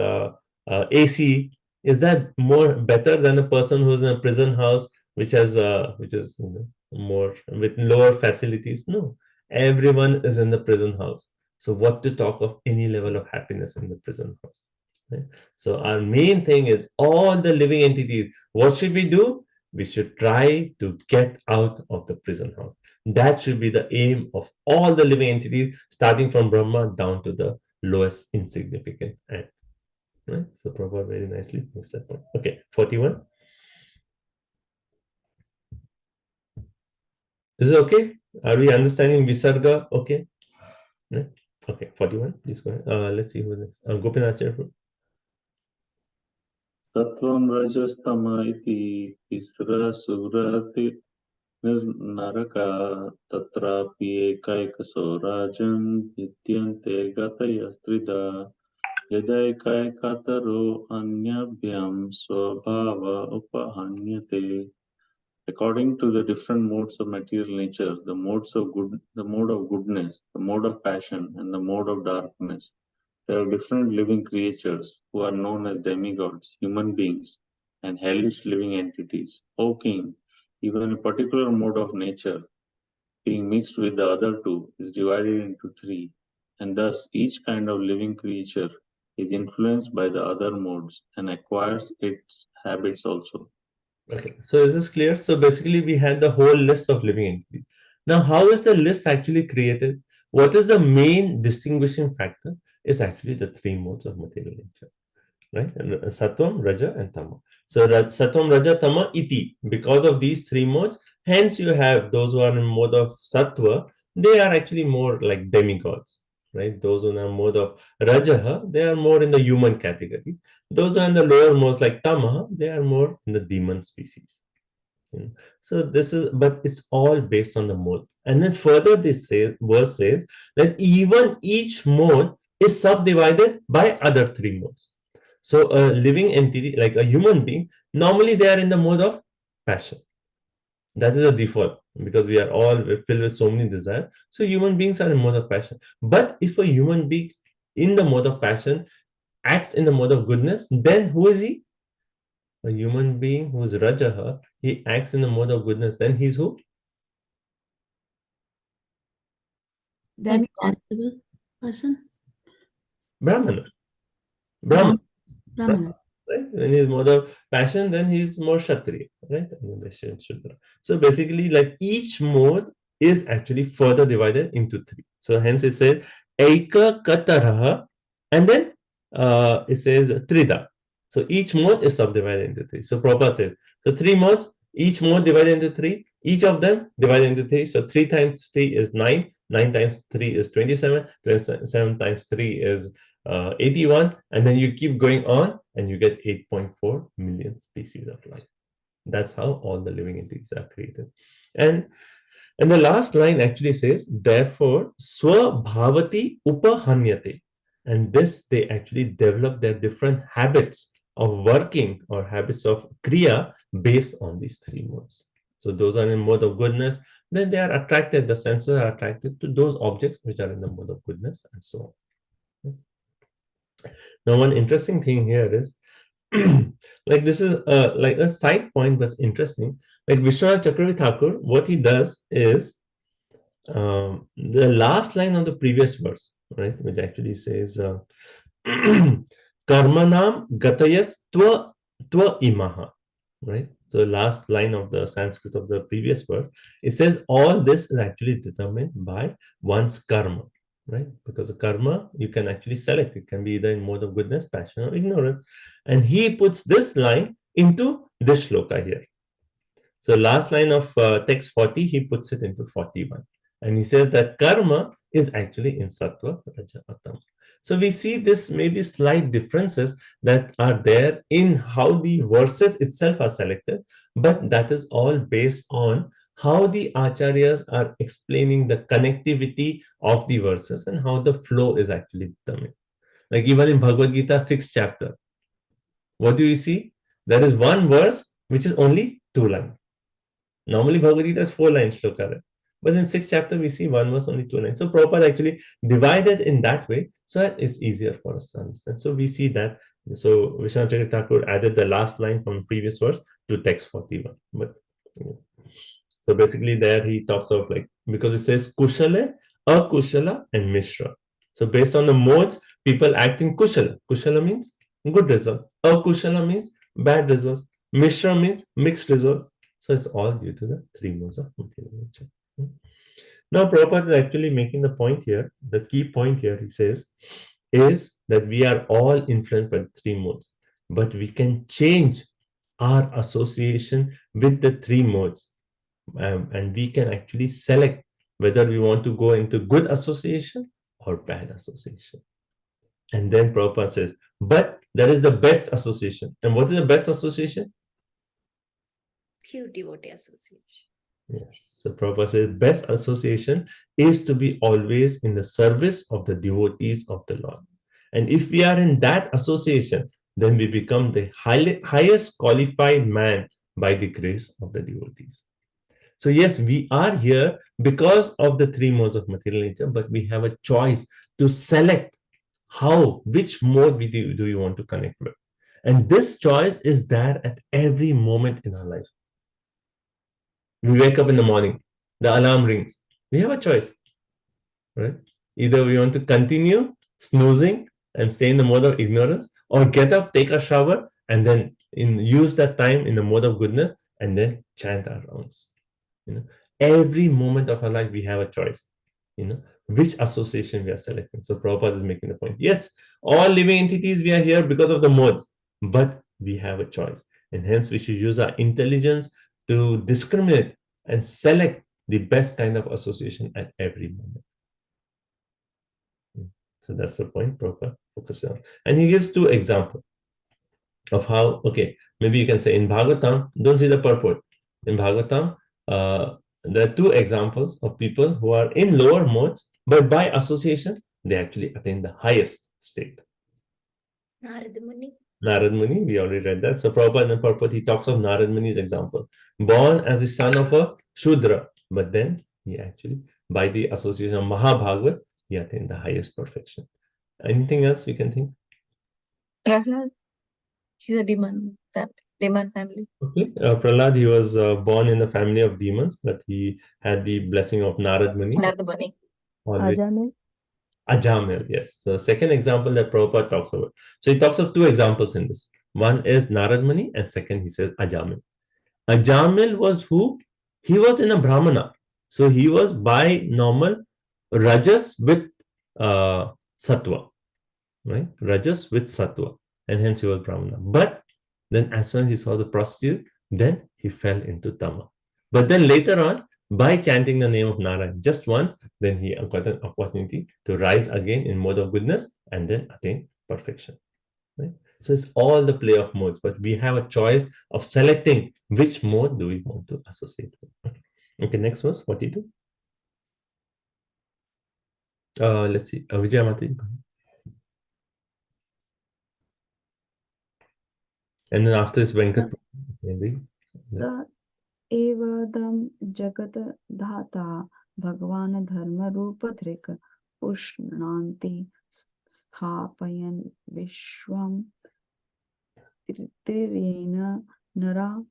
AC, is that more better than a person who's in a prison house which is more with lower facilities? No, everyone is in the prison house. So what to talk of any level of happiness in the prison house? Right? So our main thing is all the living entities. What should we do? We should try to get out of the prison house. That should be the aim of all the living entities, starting from Brahma down to the lowest insignificant ant. Right? So Prabhupada very nicely makes that point. Okay, 41. Is it okay? Are we understanding Visarga? Okay. Right? Okay, 41. Please go ahead. Let's see who next. Gopinath Acharya. Sattvam rajastama iti tisra surati nirnaraka tatrapi ekaikaso rajan vidyante gatayastrida yadaikaikataro anyabhyam svabhava upahanyate. According to the different modes of material nature, the mode of goodness, the mode of passion, and the mode of darkness, there are different living creatures who are known as demigods, human beings, and hellish living entities. O king, even a particular mode of nature, being mixed with the other 2, is divided into 3, and thus each kind of living creature is influenced by the other modes and acquires its habits also. Okay, so is this clear? So basically we had the whole list of living entities. Now, how is the list actually created? What is the main distinguishing factor? Is actually the 3 modes of material nature, right? And Sattvam, Raja, and Tama. So Sattvam, Raja, Tama, Iti. Because of these 3 modes, hence you have those who are in mode of Sattva, they are actually more like demigods, right? Those who are in mode of Raja, they are more in the human category. Those are in the lower modes like Tama, they are more in the demon species. So this is, but it's all based on the mode. And then further this verse says that even each mode is subdivided by other 3 modes. So a living entity, like a human being, normally they are in the mode of passion. That is a default because we are all filled with so many desires. So human beings are in mode of passion. But if a human being in the mode of passion acts in the mode of goodness, then who is he? A human being who is Rajaha, he acts in the mode of goodness, then he's who? Demigod. Person? Brahmana. Brahman. Brahmana. Right? When he's mode of passion, then he's more Kshatriya, right? So basically, like each mode is actually further divided into 3. So hence it says Eka Kataraha, and then it says Trida. So each mode is subdivided into 3. So Prabhupada says, so 3 modes, each mode divided into 3, each of them divided into 3. So 3 times 3 is 9, 9 times 3 is 27, 27 times 3 is 81, and then you keep going on and you get 8.4 million species of life. That's how all the living entities are created. And the last line actually says, therefore, swabhavati upahanyate. And this, they actually develop their different habits of working or habits of kriya based on these 3 modes. So those are in mode of goodness, then they are attracted, the senses are attracted to those objects which are in the mode of goodness, and so on. Now, one interesting thing here is, like this is like a side point, but interesting. Like Vishwanath Chakravarti Thakur, what he does is the last line of the previous verse, right, which actually says Karmanam Gatayas Twa Imaha, right? So last line of the Sanskrit of the previous verse, it says all this is actually determined by one's karma, right? Because the karma you can actually select. It can be either in mode of goodness, passion, or ignorance. And he puts this line into this shloka here. So last line of text 40, he puts it into 41. And he says that karma is actually in sattva, raja, or tama. So we see this maybe slight differences that are there in how the verses itself are selected, but that is all based on how the acharyas are explaining the connectivity of the verses and how the flow is actually determined. Like even in Bhagavad Gita, 6th chapter, what do you see? There is one verse which is only 2 lines. Normally, Bhagavad Gita is 4 lines, shloka. But in 6th chapter, we see one verse, only 2 lines. So Prabhupada actually divided in that way so that it's easier for us to understand. So we see that. So Vishwanath Chakravarti Thakur added the last line from the previous verse to text 41. But so basically there he talks of like, because it says Kushale, Akushala, and Mishra. So based on the modes, people act in Kushala. Kushala means good result. Akushala means bad results. Mishra means mixed results. So it's all due to the 3 modes of material nature. Now, Prabhupada is actually making the point here, the key point here, he says, is that we are all influenced by the 3 modes, but we can change our association with the 3 modes. And we can actually select whether we want to go into good association or bad association. And then Prabhupada says, but that is the best association. And what is the best association? Pure devotee association. Yes. So Prabhupada says best association is to be always in the service of the devotees of the Lord. And if we are in that association, then we become the highest qualified man by the grace of the devotees. So yes, we are here because of the 3 modes of material nature, but we have a choice to select which mode do we want to connect with. And this choice is there at every moment in our life. We wake up in the morning, the alarm rings. We have a choice, right? Either we want to continue snoozing and stay in the mode of ignorance, or get up, take a shower, and then use that time in the mode of goodness, and then chant our rounds. Every moment of our life, we have a choice, which association we are selecting. So Prabhupada is making the point. Yes, all living entities, we are here because of the modes, but we have a choice. And hence, we should use our intelligence to discriminate and select the best kind of association at every moment. So that's the point Prabhupada focuses on. And he gives 2 examples of how, okay, maybe you can say in Bhagavatam, don't see the purport. In Bhagavatam, there are 2 examples of people who are in lower modes, but by association, they actually attain the highest state. Narada Muni. Narad Muni, we already read that. So Prabhupada in the purport, he talks of Narad Muni's example. Born as the son of a Shudra, but then he actually, by the association of Mahabhagavat, he attained the highest perfection. Anything else we can think? Prahlad, he's a demon family. Okay, Prahlad, he was born in the family of demons, but he had the blessing of Narad Muni. Narada Muni. Always. Ajamil. Ajamil, yes. So second example that Prabhupada talks about. So he talks of 2 examples in this. One is Narad Muni, and second he says Ajamil. Ajamil was who? He was in a Brahmana. So he was by normal Rajas with Sattva, right? Rajas with Sattva, and hence he was Brahmana. But then as soon as he saw the prostitute, then he fell into Tama. But then later on, by chanting the name of Narayan just once, then he got an opportunity to rise again in mode of goodness and then attain perfection. Right? So it's all the play of modes, but we have a choice of selecting which mode do we want to associate with. Okay, next verse, 42. Let's see, Vijaya Mataji. And then after this, Venkat. Sa evadam jagat dhata bhagwan dharma rupa dhrik pushnanti sthapayan vishwam trirena nara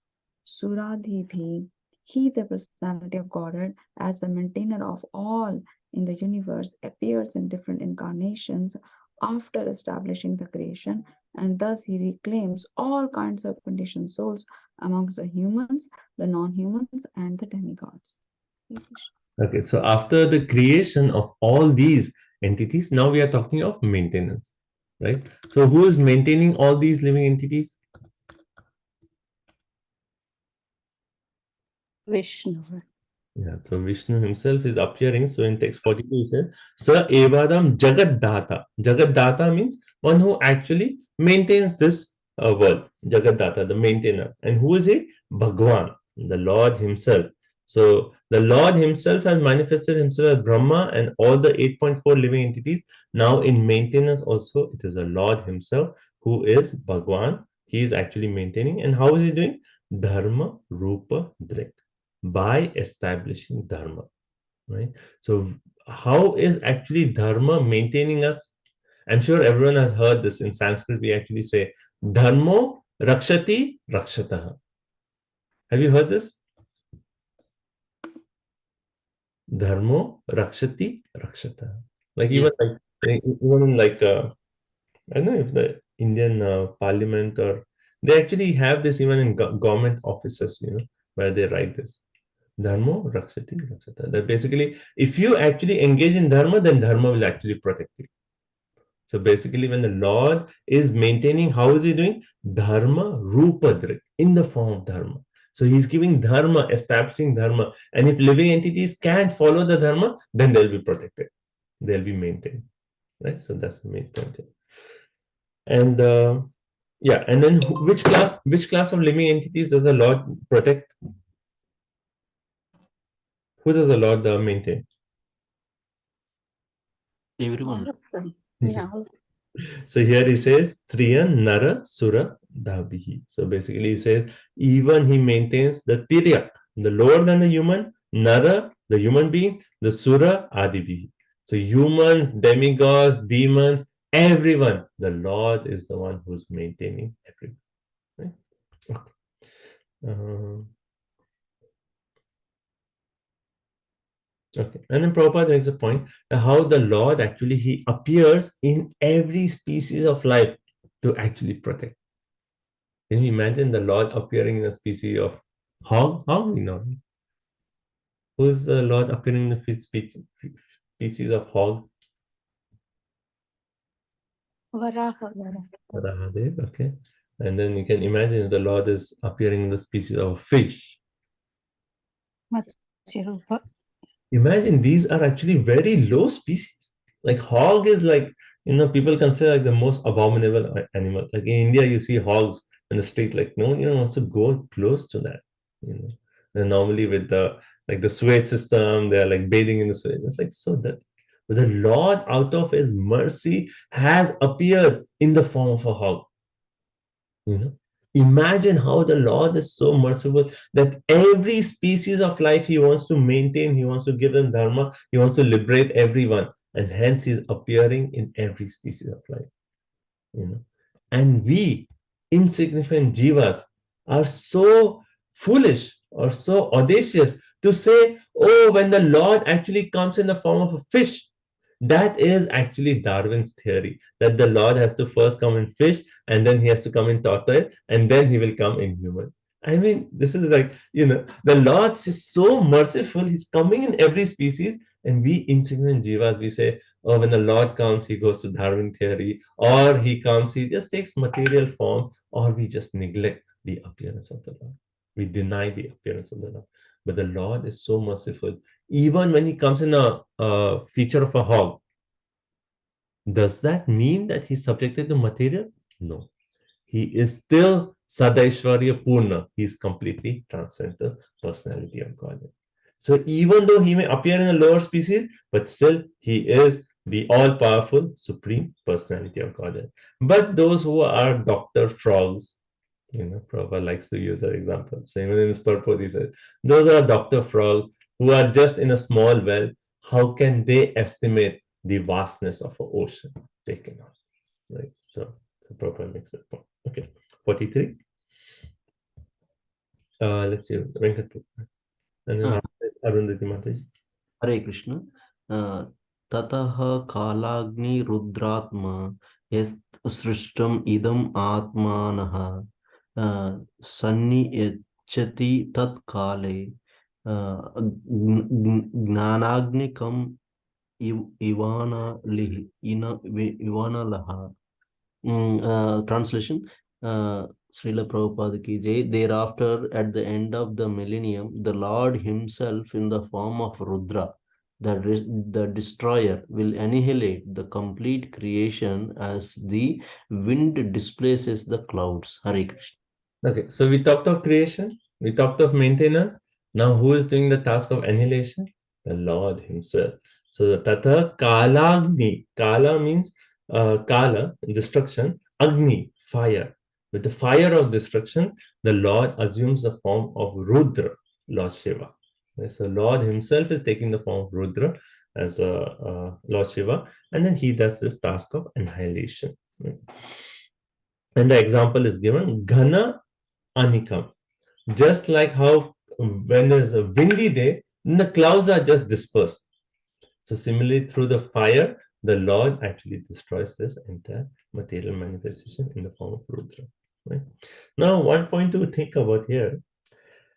Suradhibhi. He, the personality of Godhead, as the maintainer of all in the universe, appears in different incarnations after establishing the creation, and thus he reclaims all kinds of conditioned souls amongst the humans, the non-humans, and the demigods. Okay, so after the creation of all these entities, now we are talking of maintenance, right? So who is maintaining all these living entities? Vishnu. Yeah, so Vishnu himself is appearing. So in text 42, he says, Sa evadam Jagadata. Jagadata means one who actually maintains this world. Jagadata, the maintainer. And who is he? Bhagwan, the Lord himself. So the Lord himself has manifested himself as Brahma and all the 8.4 living entities. Now in maintenance also, it is the Lord himself who is Bhagwan. He is actually maintaining. And how is he doing? Dharma, Rupa, Drik. By establishing dharma, right? So how is actually dharma maintaining us? I'm sure everyone has heard this. In Sanskrit we actually say dharmo rakshati rakshataha. Have you heard this? Dharmo rakshati rakshataha. Like even in like I don't know if the Indian parliament, or they actually have this even in government offices, where they write this. Dharma rakshati rakshata. That basically, if you actually engage in dharma, then dharma will actually protect you. So basically, when the Lord is maintaining, how is he doing? Dharma rupadrik, in the form of dharma. So he's giving dharma, establishing dharma. And if living entities can't follow the dharma, then they'll be protected. They'll be maintained. Right? So that's the main point here. And yeah, and then which class of living entities does the Lord protect? Who does the Lord maintain? All of them. Yeah. So here he says Triyan Nara Sura Dhabihi. So basically he says even he maintains the Tiryak, the lower than the human, Nara, the human beings, the Sura Adibihi. So humans, demigods, demons, everyone, the Lord is the one who's maintaining everyone. Right? Okay. Okay, and then Prabhupada makes a point how the Lord actually he appears in every species of life to actually protect. Can you imagine the Lord appearing in a species of hog? Hog, who's the Lord appearing in a species of hog? Varaha. Varahadev, okay. And then you can imagine the Lord is appearing in the species of fish. Matsyarupa. Imagine these are actually very low species. Like hog is like, people consider like the most abominable animal. Like in India, you see hogs in the street, like no one wants to go close to that. And normally with the sewage system, they're like bathing in the sewage. It's like so that. But the Lord, out of his mercy, has appeared in the form of a hog. Imagine how the Lord is so merciful that every species of life he wants to maintain, he wants to give them dharma, he wants to liberate everyone, and hence he's appearing in every species of life. And we, insignificant jivas, are so foolish or so audacious to say, oh, when the Lord actually comes in the form of a fish, that is actually Darwin's theory, that the Lord has to first come in fish, and then he has to come in tortoise, and then he will come in human. I mean, this is like, the Lord is so merciful, he's coming in every species, and we insignificant jivas, we say, oh, when the Lord comes, he goes to Darwin theory, or he comes, he just takes material form, or we just neglect the appearance of the Lord. We deny the appearance of the Lord. But the Lord is so merciful. Even when he comes in a feature of a hog, does that mean that he's subjected to material? No. He is still Sadaishwarya Purna. He is completely transcendental personality of God. So even though he may appear in a lower species, but still he is the all-powerful supreme personality of God. But those who are Dr. Frogs, Prabhupada likes to use that example. So even in his purport, he says, those are Dr. Frogs who are just in a small well. How can they estimate the vastness of an ocean? They cannot. Right? So Prabhupada makes that point. Okay, 43. Let's see, Venkat. And then Ah. after this, Arundhati Mataji. Hare Krishna. Tataha kalagni rudratma yat srishtam idam atmanaha sanni yachati tat kale gnanagnikam ivana lihi ivana laha. Translation. Srila Prabhupada ki jai. Thereafter, at the end of the millennium, the Lord himself in the form of Rudra, the destroyer, will annihilate the complete creation as the wind displaces the clouds. Hare Krishna. Okay, so we talked of creation, we talked of maintenance. Now, who is doing the task of annihilation? The Lord himself. So, the Tata Kalagni. Kala means Kala, destruction. Agni, fire. With the fire of destruction, the Lord assumes the form of Rudra, Lord Shiva. Okay, so, Lord himself is taking the form of Rudra as Lord Shiva, and then he does this task of annihilation. And the example is given Ghana Anikam. Just like how when there's a windy day, the clouds are just dispersed. So similarly, through the fire, the Lord actually destroys this entire material manifestation in the form of Rudra. Right? Now, one point to think about here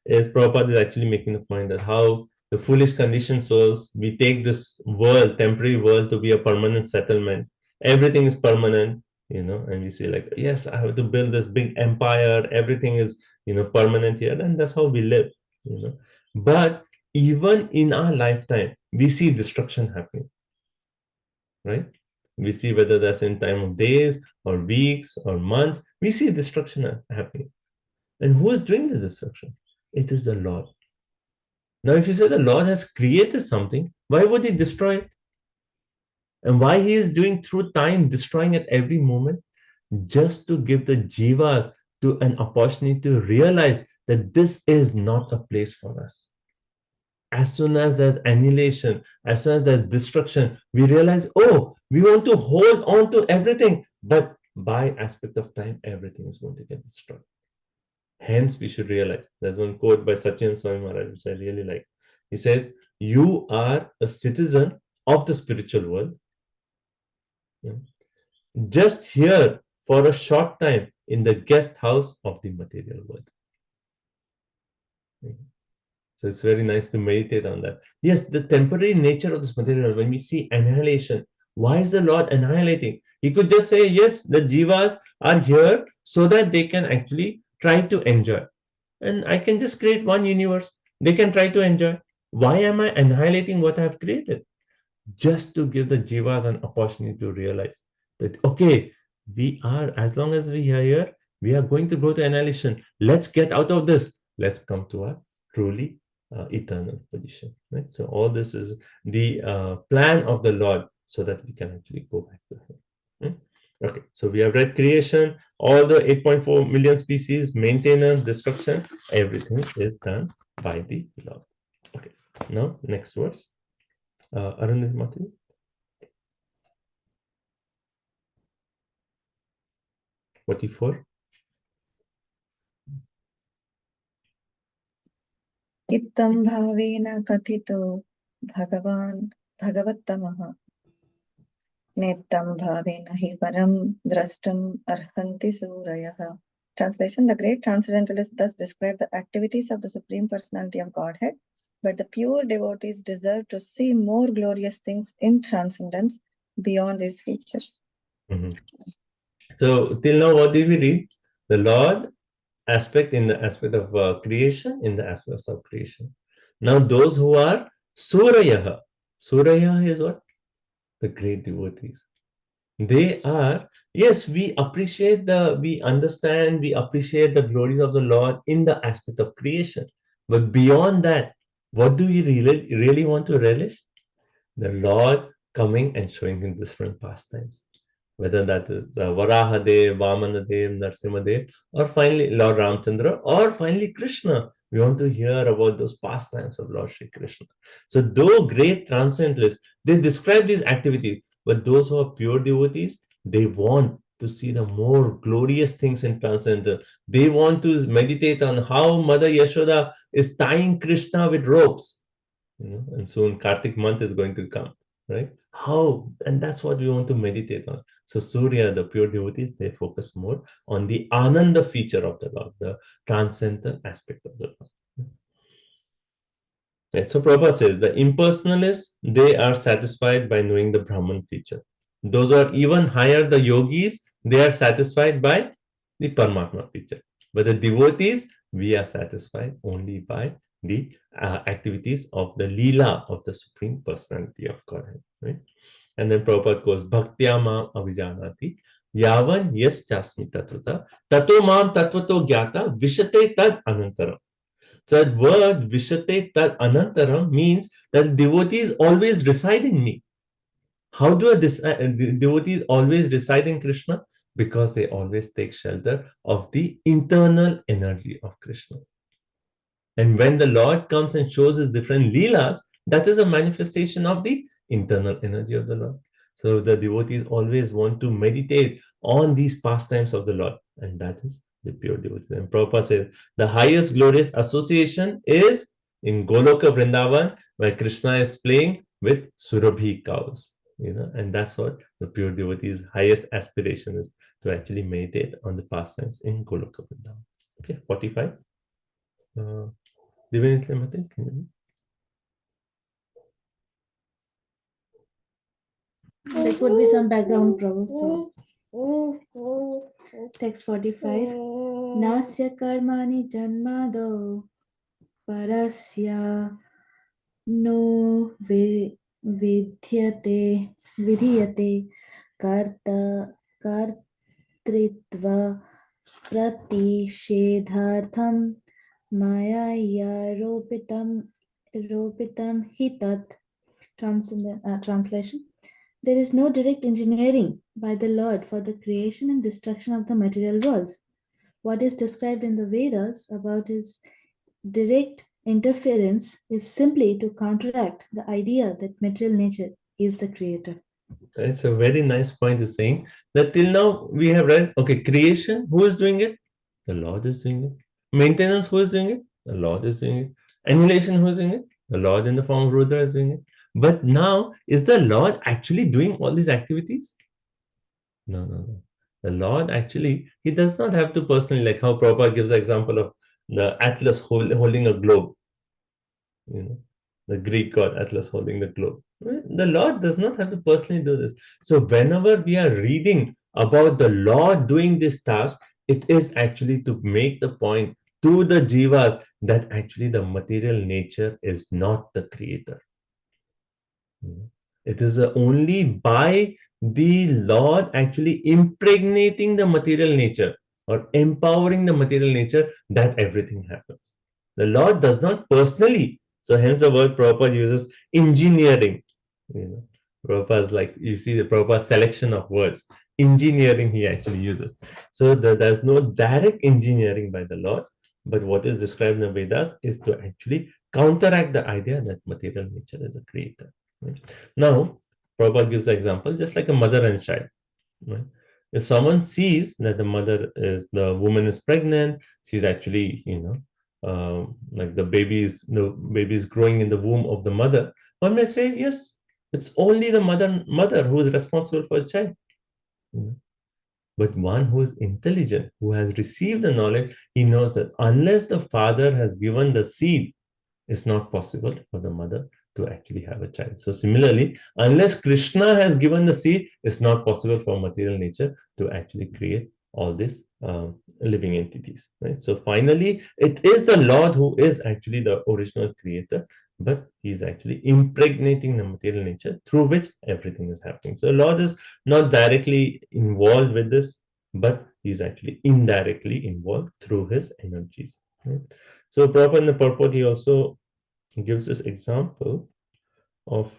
is Prabhupada is actually making the point that how the foolish conditioned souls, we take this world, temporary world, to be a permanent settlement. Everything is permanent, and we say like, yes, I have to build this big empire. Everything is, permanent here, and that's how we live, But even in our lifetime, we see destruction happening, right? We see whether that's in time of days or weeks or months, we see destruction happening. And who is doing the destruction? It is the Lord. Now, if you say the Lord has created something, why would he destroy it? And why he is doing through time, destroying at every moment? Just to give the jivas to an opportunity to realize that this is not a place for us. As soon as there's annihilation, as soon as there's destruction, we realize, oh, we want to hold on to everything, but by aspect of time, everything is going to get destroyed. Hence, we should realize. There's one quote by Satyan Swami Maharaj, which I really like. He says, you are a citizen of the spiritual world. Just here for a short time in the guest house of the material world. So it's very nice to meditate on that. Yes, the temporary nature of this material, when we see annihilation, why is the Lord annihilating? He could just say, yes, the jivas are here so that they can actually try to enjoy. And I can just create one universe. They can try to enjoy. Why am I annihilating what I have created? Just to give the jivas an opportunity to realize that, okay, we are, as long as we are here, we are going to go to annihilation. Let's get out of this. Let's come to a truly eternal position. Right? So all this is the plan of the Lord so that we can actually go back to him. Okay, so we have read creation, all the 8.4 million species, maintenance, destruction, everything is done by the Lord. Okay, now next verse. Arundhati Mataji. What for? Ittam bhavena kathito Bhagavan Bhagavattamah Nettam bhavena hi param drashtam arhanti surayah. Translation: the great transcendentalists thus describe the activities of the Supreme Personality of Godhead, but the pure devotees deserve to see more glorious things in transcendence beyond these features. So till now, what did we read? The Lord aspect in the aspect of creation, in the aspects of creation. Now those who are Surayah. Surayah is what? The great devotees. They are, yes, we understand, we appreciate the glories of the Lord in the aspect of creation. But beyond that, what do we really want to relish? The Lord coming and showing him different pastimes. Whether that is Varahadev, Vamanadev, Narsimadev, or finally Lord Ramchandra, or finally Krishna. We want to hear about those pastimes of Lord Sri Krishna. So though great transcendentalists, they describe these activities, but those who are pure devotees, they want to see the more glorious things in transcendental. They want to meditate on how Mother Yashoda is tying Krishna with ropes. And soon Kartik month is going to come, right? How? And that's what we want to meditate on. So Surya, the pure devotees, they focus more on the Ananda feature of the Lord, the transcendental aspect of the Lord. Right? So Prabhupada says the impersonalists, they are satisfied by knowing the Brahman feature. Those who are even higher, the yogis, they are satisfied by the Paramatma feature. But the devotees, we are satisfied only by the activities of the Leela of the Supreme Personality of Godhead. Right? And then Prabhupada goes, Bhaktya mam avijanati, yavan yes chasmi tatvata, tato mam tatvato gyata, vishate tad anantaram. So that word vishate tad anantaram means that devotees always reside in me. How do devotees always reside in Krishna? Because they always take shelter of the internal energy of Krishna. And when the Lord comes and shows his different leelas, that is a manifestation of the internal energy of the Lord. So the devotees always want to meditate on these pastimes of the Lord, and that is the pure devotees. And Prabhupada says the highest glorious association is in Goloka Vrindavan, where Krishna is playing with Surabhi cows. And that's what the pure devotees' highest aspiration is, to actually meditate on the pastimes in Goloka Vrindavan. Okay, 45. Divinity Mate, can you? There could be some background trouble. So, text 45. Nasya karmani janmado parasya no vidhyate kartritva pratishedhartham maya ropitam hitat. Translation. There is no direct engineering by the Lord for the creation and destruction of the material worlds. What is described in the Vedas about his direct interference is simply to counteract the idea that material nature is the creator. It's a very nice point is saying that till now we have read, okay, creation, who is doing it? The Lord is doing it. Maintenance, who is doing it? The Lord is doing it. Annihilation, who is doing it? The Lord in the form of Rudra is doing it. But now, is the Lord actually doing all these activities? No. The Lord actually, he does not have to personally, like how Prabhupada gives the example of the Atlas holding a globe. The Greek god Atlas holding the globe. The Lord does not have to personally do this. So whenever we are reading about the Lord doing this task, it is actually to make the point to the jivas that actually the material nature is not the creator. It is only by the Lord actually impregnating the material nature or empowering the material nature that everything happens. The Lord does not personally. So hence the word Prabhupada uses engineering. Prabhupada's like, you see the Prabhupada's selection of words. Engineering he actually uses. So there's no direct engineering by the Lord, but what is described in the Vedas is to actually counteract the idea that material nature is a creator. Right? Now, Prabhupada gives an example, just like a mother and child. Right? If someone sees that the woman is pregnant, she's actually, like the baby is growing in the womb of the mother, one may say, yes, it's only the mother who is responsible for the child. But one who is intelligent, who has received the knowledge, he knows that unless the father has given the seed, it's not possible for the mother to actually have a child. So similarly, unless Krishna has given the seed, it's not possible for material nature to actually create all these living entities. Right? So finally, it is the Lord who is actually the original creator, but he's actually impregnating the material nature through which everything is happening. So Lord is not directly involved with this, but he's actually indirectly involved through his energies. Right? So Prabhupada in the purport, he also gives this example of,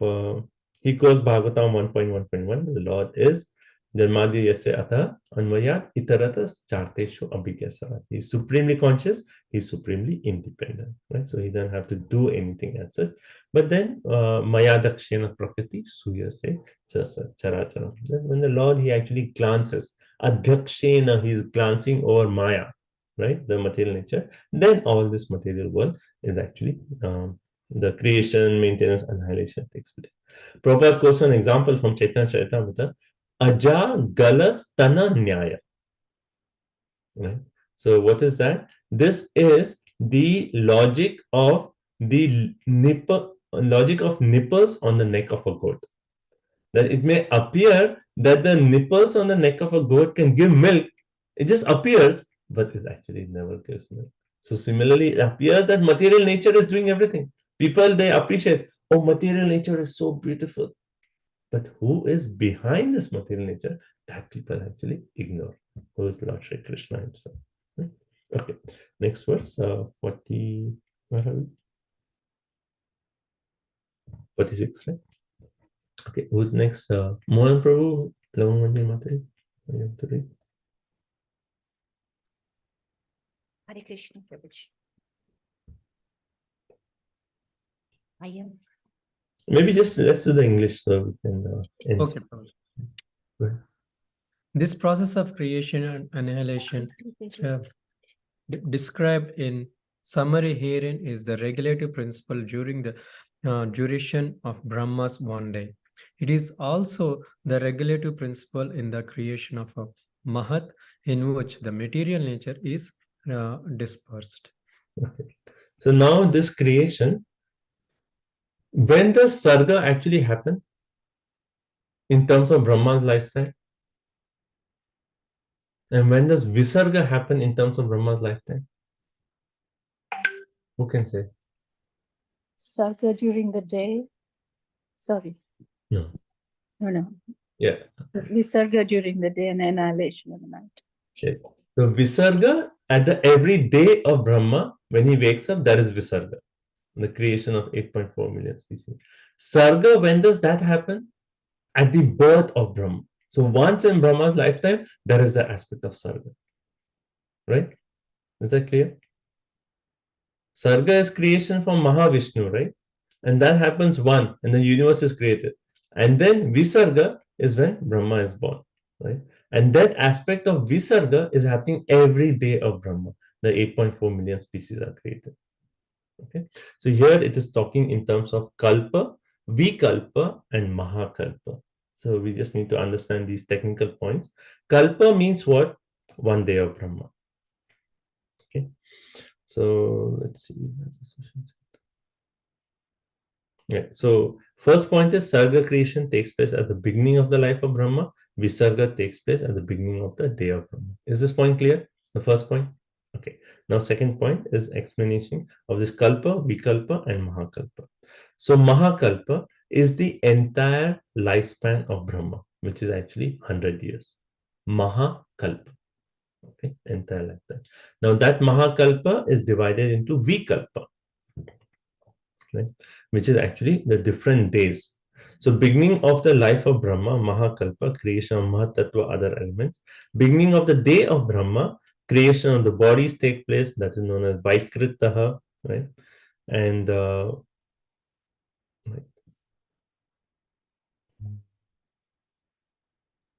he quotes Bhagavatam 1.1.1, the Lord is Dharmadya Yasya Atha Anvayat Itaratas Charteshu Abhigyasarat. He's supremely conscious, he's supremely independent. Right? So he doesn't have to do anything as such. But then Maya Dakshena Prakriti Suyase Characharam. When the Lord, he actually glances Adhyakshena, he's glancing over Maya, right? The material nature. Then all this material world is actually the creation, maintenance, annihilation takes place. Prabhupada quotes an example from Chaitanya Charitamrita, Aja Galas Tana Nyaya. Right? So what is that? This is the logic of the logic of nipples on the neck of a goat. That it may appear that the nipples on the neck of a goat can give milk. It just appears, but it actually never gives milk. So similarly, it appears that material nature is doing everything. People, they appreciate, oh, material nature is so beautiful. But who is behind this material nature? That people actually ignore. Who is Lord Shri Krishna himself? Okay, next verse, 40, where are we? 46, right? Okay, who's next? Mohan Prabhu, Lavamandi Matari. You have to read. Hare Krishna Prabhuji. I am. Maybe just let's do the English so we can end. Okay, Prabhuji. This process of creation and annihilation described in summary herein is the regulative principle during the duration of Brahma's one day. It is also the regulative principle in the creation of a Mahat, in which the material nature is dispersed. Okay. So now this creation, when does Sarga actually happen in terms of Brahma's lifetime? And when does Visarga happen in terms of Brahma's lifetime? Who can say? Sarga during the day. Sorry. No. No. Yeah. Visarga during the day and annihilation in the night. Okay. So Visarga at the every day of Brahma, when he wakes up, that is Visarga, the creation of 8.4 million species. Sarga, when does that happen? At the birth of Brahma. So once in Brahma's lifetime, that is the aspect of Sarga. Right? Is that clear? Sarga is creation from Mahavishnu, right? And that happens one, and the universe is created. And then Visarga is when Brahma is born, right? And that aspect of Visarga is happening every day of Brahma. The 8.4 million species are created. Okay, so here it is talking in terms of Kalpa, Vikalpa, and Mahakalpa. So we just need to understand these technical points. Kalpa means what? One day of Brahma. Okay, so let's see. Yeah, so first point is Sarga creation takes place at the beginning of the life of Brahma. Visarga takes place at the beginning of the day of Brahma. Is this point clear? The first point? Okay. Now, second point is explanation of this Kalpa, Vikalpa, and Mahakalpa. So, Mahakalpa is the entire lifespan of Brahma, which is actually 100 years. Mahakalpa. Okay, entire lifetime. Now, that Mahakalpa is divided into Vikalpa, right, which is actually the different days. So beginning of the life of Brahma, Mahakalpa, creation of Mahatattva, other elements. Beginning of the day of Brahma, creation of the bodies take place, that is known as Vaikritaha, right? And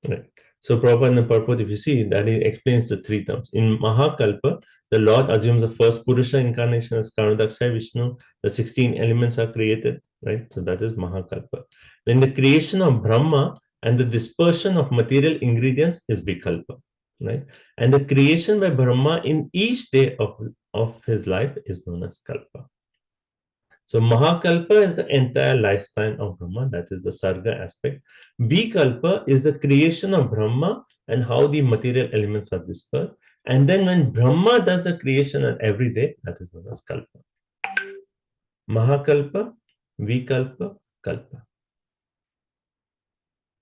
right. So Prabhupada in the purport, if you see, that it explains the three terms. In Mahakalpa, the Lord assumes the first Purusha incarnation as Karudaksha Vishnu. The 16 elements are created, right? So that is Mahakalpa. Then the creation of Brahma and the dispersion of material ingredients is Vikalpa, right? And the creation by Brahma in each day of his life is known as Kalpa. So Mahakalpa is the entire lifespan of Brahma, that is the Sarga aspect. Vikalpa is the creation of Brahma and how the material elements are dispersed. And then when Brahma does the creation at every day, that is known as Kalpa. Mahakalpa, Vikalpa, Kalpa.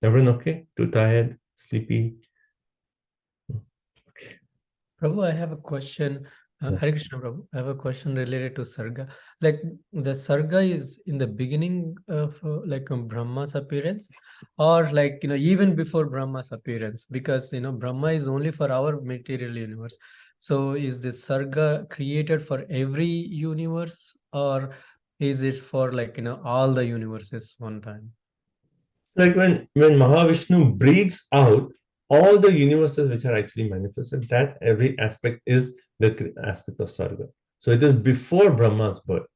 Everyone okay? Too tired? Sleepy? Okay. Prabhu, I have a question. Hare Krishna, Prabhu. I have a question related to Sarga. Like the Sarga is in the beginning of Brahma's appearance, or even before Brahma's appearance, because Brahma is only for our material universe. So is the Sarga created for every universe, or is it for all the universes one time? Like when Mahavishnu breathes out, all the universes which are actually manifested, that every aspect is the aspect of Sarga. So it is before Brahma's birth.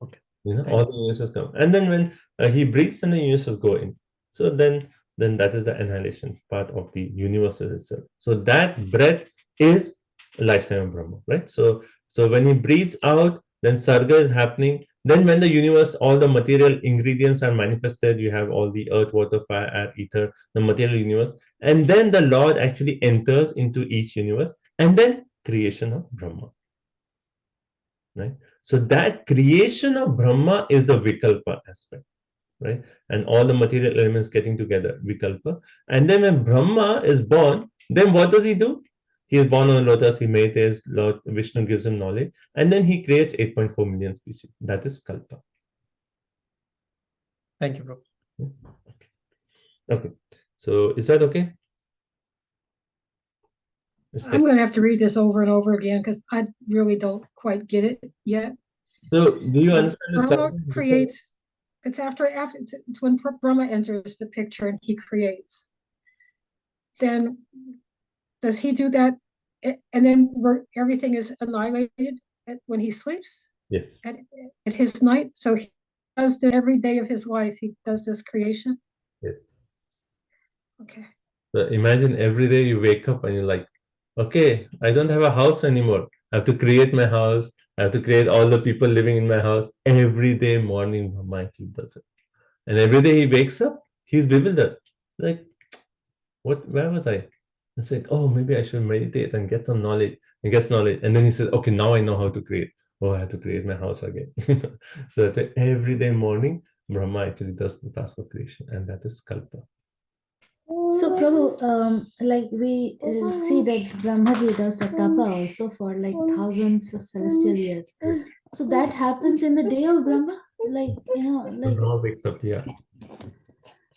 Okay. All the universes come. And then when he breathes, and the universes go in. So then that is the annihilation part of the universes itself. So that breath is a lifetime of Brahma, right? So when he breathes out, then Sarga is happening. Then when the universe, all the material ingredients are manifested, you have all the earth, water, fire, air, ether, the material universe. And then the Lord actually enters into each universe, and then creation of Brahma. Right? So that creation of Brahma is the Vikalpa aspect, right? And all the material elements getting together, Vikalpa. And then when Brahma is born, then what does he do? He is born on lotus, he meditates, Lord Vishnu gives him knowledge, and then he creates 8.4 million species. That is Kalpa. Thank you, bro. Okay. So is that okay? I'm going to have to read this over and over again because I really don't quite get it yet. So do you understand the Brahma subject? creates, it's it's when Brahma enters the picture and he creates. Then does he do that? And then everything is annihilated when he sleeps? Yes. At his night? So he does that every day of his life. He does this creation? Yes. Okay. So imagine every day you wake up and you're like, okay, I don't have a house anymore. I have to create my house. I have to create all the people living in my house. Every day morning, Brahma does it. And every day he wakes up, he's bewildered. Like, where was I? I said, oh, maybe I should meditate and get some knowledge. And gets knowledge. And then he said, okay, now I know how to create. Oh, I have to create my house again. So that every day morning, Brahma actually does the task of creation. And that is Kalpa. So, Prabhu, like we see that Brahmaji does a tapa also for like thousands of celestial years. So that happens in the day of Brahma, like Brahma wakes up, yeah.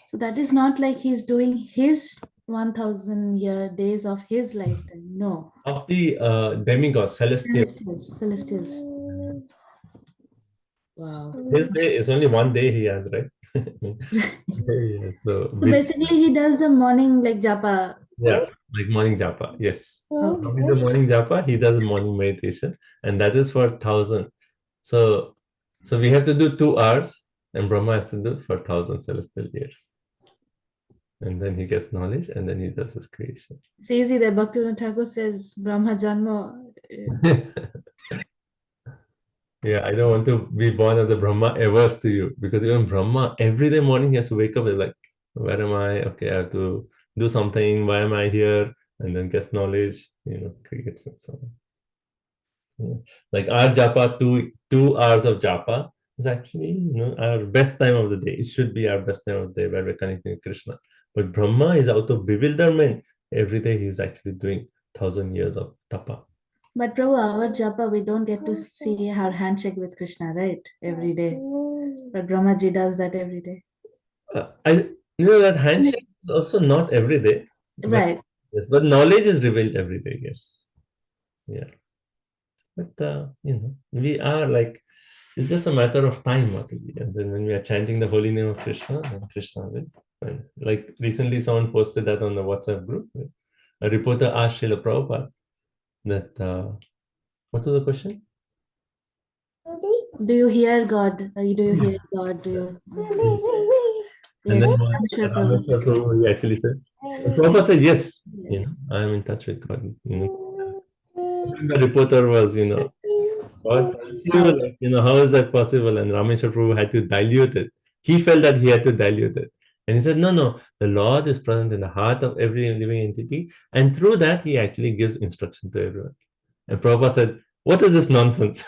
So that is not like he's doing his 1,000-year days of his lifetime. No. Of the demigods, celestials. Celestials. Wow. His day is only one day he has, right? Yeah, so basically he does the morning like japa. Yeah, like morning japa. Yes. Okay. With the morning japa, he does morning meditation, and that is for 1,000. So we have to do 2 hours, and Brahma has to do for 1,000 celestial years. And then he gets knowledge, and then he does his creation. It's easy that Bhaktivinoda Thakur says Brahma Janma. Yeah, I don't want to be born as the Brahma averse to you, because even Brahma, every day morning he has to wake up and like, where am I? Okay, I have to do something. Why am I here? And then gets knowledge, creates and so on. Yeah. Like our japa, 2 hours of japa is actually our best time of the day. It should be our best time of the day where we're connecting with Krishna. But Brahma is out of bewilderment. Every day he's actually doing 1,000 years of tapa. But Prabhu, our japa, we don't get to see our handshake with Krishna, right? Every day. But Brahmaji does that every day. That handshake is also not every day. Right. Yes, but knowledge is revealed every day, yes. Yeah. But, we are like, it's just a matter of time, Mataji. And then when we are chanting the holy name of Krishna, then Krishna will. And like recently someone posted that on the WhatsApp group. A reporter asked Srila Prabhupada that, what was the question? Do you hear God? Do you hear God? Do you? And Yes, then Rameshwar Prabhu, he actually said, Prabhupada said, yes, I am in touch with God. The reporter was, God tells you, how is that possible? And Rameshwar Prabhu had to dilute it. He felt that he had to dilute it. And he said, no, the Lord is present in the heart of every living entity. And through that, he actually gives instruction to everyone. And Prabhupada said, what is this nonsense?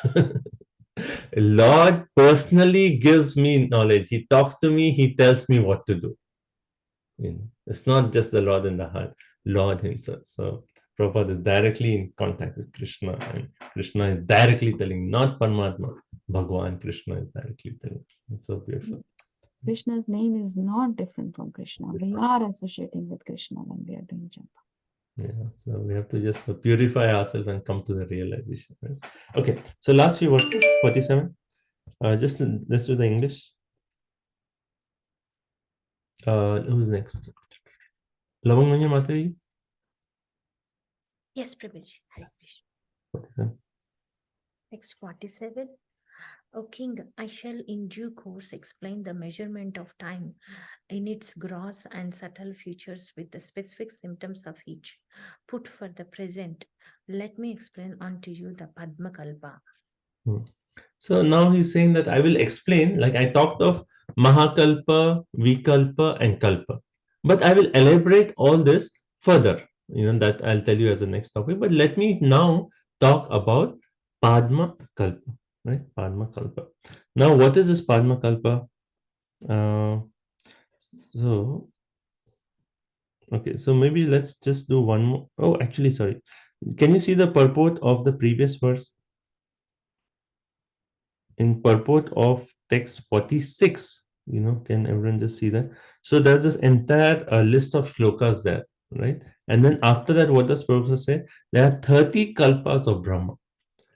Lord personally gives me knowledge. He talks to me. He tells me what to do. It's not just the Lord in the heart, Lord himself. So Prabhupada is directly in contact with Krishna, and Krishna is directly telling, not Paramatma, Bhagwan Krishna is directly telling. It's so beautiful. Krishna's name is not different from Krishna. We are associating with Krishna when we are doing japa. Yeah, so we have to just purify ourselves and come to the realization. Right? Okay, so last few verses, 47. Just let's do the English. Who's next? Lavang Manya Mataji? Yes, Prabhuji. Hare Krishna. What is that? Text 47. O king, I shall in due course explain the measurement of time in its gross and subtle features with the specific symptoms of each. Put for the present, let me explain unto you the Padmakalpa. So now he's saying that I will explain, like I talked of Mahakalpa, Vikalpa, and Kalpa. But I will elaborate all this further. That I'll tell you as the next topic. But let me now talk about Padma Kalpa. Right? Padma Kalpa. Now, what is this Padma Kalpa? Okay, so maybe let's just do one more. Oh, actually, sorry. Can you see the purport of the previous verse? In purport of text 46, can everyone just see that? So there's this entire list of shlokas there, right? And then after that, what does Prabhupada say? There are 30 kalpas of Brahma.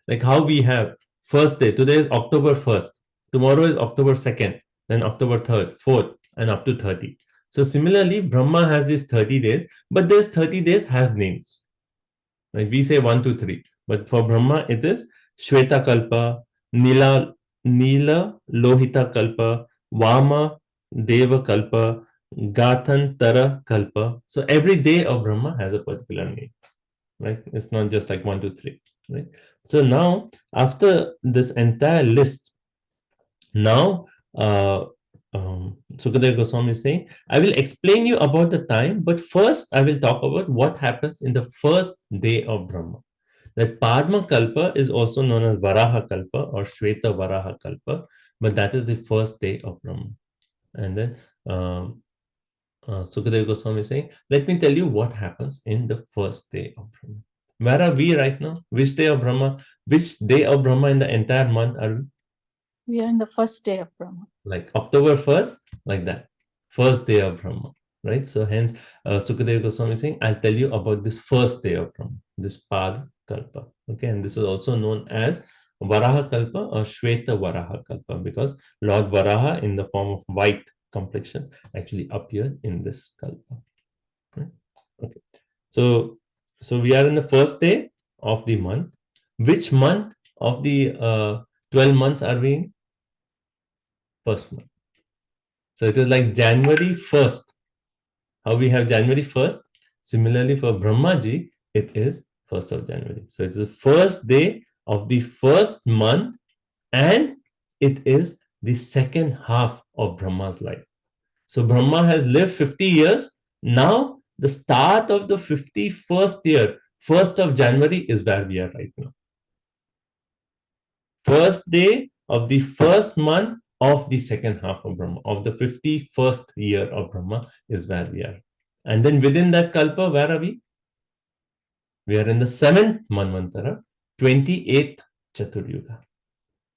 Like how we have first day, today is October 1st, tomorrow is October 2nd, then October 3rd, 4th, and up to 30. So similarly, Brahma has these 30 days, but this 30 days has names. Like we say 1, 2, 3, but for Brahma it is Shweta Kalpa, Nila Lohita Kalpa, Vama Deva Kalpa, Gathantara Kalpa. So every day of Brahma has a particular name, right? It's not just like 1, 2, 3, right? So now, after this entire list, now Sukadeva Goswami is saying, I will explain you about the time, but first I will talk about what happens in the first day of Brahma. That Padma Kalpa is also known as Varaha Kalpa or Shweta Varaha Kalpa, but that is the first day of Brahma. And then Sukadeva Goswami is saying, let me tell you what happens in the first day of Brahma. Where are we right now? Which day of Brahma? Which day of Brahma in the entire month are we? We are in the first day of Brahma. Like October 1st, like that. First day of Brahma, right? So hence, Sukadeva Goswami is saying, I'll tell you about this first day of Brahma, this Pad Kalpa. Okay, and this is also known as Varaha Kalpa or Shweta Varaha Kalpa, because Lord Varaha in the form of white complexion actually appeared in this Kalpa. Okay, so we are in the first day of the month. Which month of the 12 months are we in? First month. So it is like January 1st. How we have January 1st? Similarly for Brahmaji, it is 1st of January. So it is the first day of the first month, and it is the second half of Brahma's life. So Brahma has lived 50 years. Now the start of the 51st year, 1st of January, is where we are right now. First day of the first month of the second half of Brahma, of the 51st year of Brahma, is where we are. And then within that Kalpa, where are we? We are in the 7th Manvantara, 28th Chaturyuga.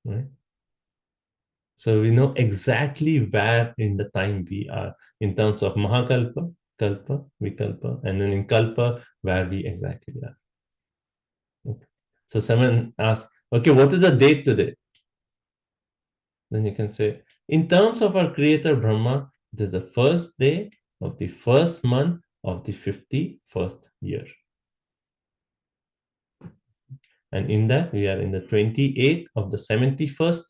Right? So we know exactly where in the time we are in terms of Mahakalpa, Kalpa, Vikalpa, and then in Kalpa, where we exactly are. Okay. So someone asks, okay, what is the date today? Then you can say, in terms of our creator Brahma, it is the first day of the first month of the 51st year. And in that, we are in the 28th of the 71st.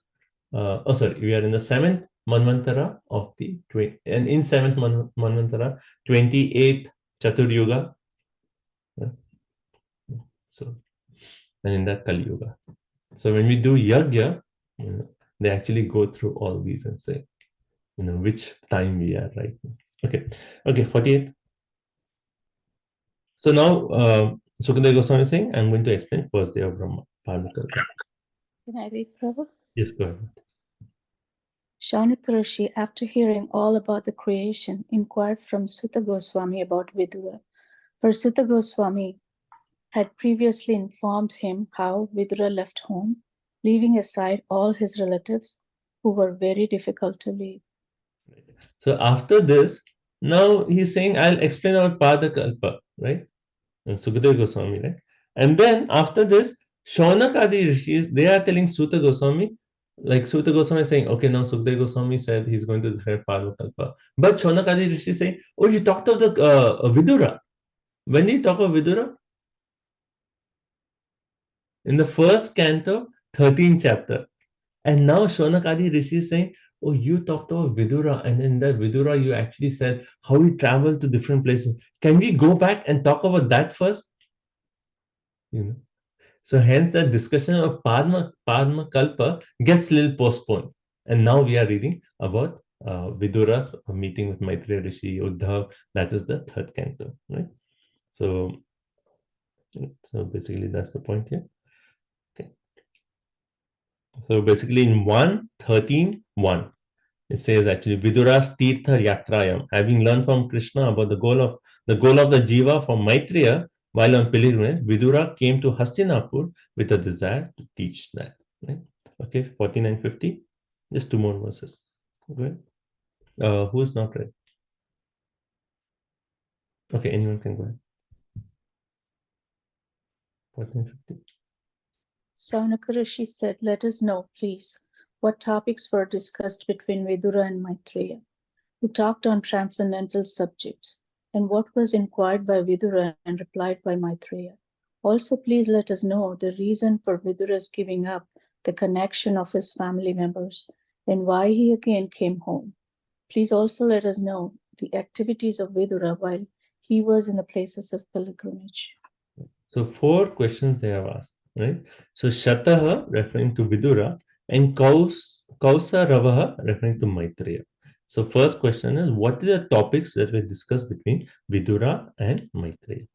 We are in the 7th Manvantara of the, and in 7th Manvantara, 28th Chaturyuga. So, and in that Kali Yuga. So when we do Yajna, they actually go through all these and say, which time we are right now. Okay, 48. So now, Sukadeva Goswami is saying, I'm going to explain first day of Brahma. Can I read, Prabhu? Yes, go ahead. Shaunaka Rishi, after hearing all about the creation, inquired from Sutta Goswami about Vidura. For Sutta Goswami had previously informed him how Vidura left home, leaving aside all his relatives who were very difficult to leave. So after this, now he's saying, I'll explain about Padakalpa, right? And Sukadeva Goswami, right? And then after this, Shaunakadi Rishis, they are telling Sutta Goswami, Like Suta Goswami is saying, okay, now Sukdev Goswami said he's going to describe Padma. But Shonakadi Rishi is saying, oh, you talked of the Vidura. When did you talk of Vidura? In the first canto, 13th chapter. And now Shonakadi Rishi is saying, oh, you talked about Vidura, and in that Vidura, you actually said how he traveled to different places. Can we go back and talk about that first? You know. So hence the discussion of Padma Kalpa gets a little postponed. And now we are reading about Vidura's meeting with Maitreya Rishi, Uddhav. That is the third canto, right? So basically that's the point here. Okay. So basically in 1:13:1, it says actually Vidura's Tirtha Yatrayam, having learned from Krishna about the goal of the Jiva from Maitreya while on pilgrimage, Vidura came to Hastinapur with a desire to teach that. Right? Okay, 49:50. Just two more verses. Go ahead. Who's not read? Okay, anyone can go ahead. 14:50. Saunaka Rishi said, let us know, please, what topics were discussed between Vidura and Maitreya, who talked on transcendental subjects, and what was inquired by Vidura and replied by Maitreya. Also, please let us know the reason for Vidura's giving up the connection of his family members and why he again came home. Please also let us know the activities of Vidura while he was in the places of pilgrimage. So 4 questions they have asked, right? So Shataha referring to Vidura and Kausaravaha referring to Maitreya. So first question is, what are the topics that were discussed between Vidura and Maitreya?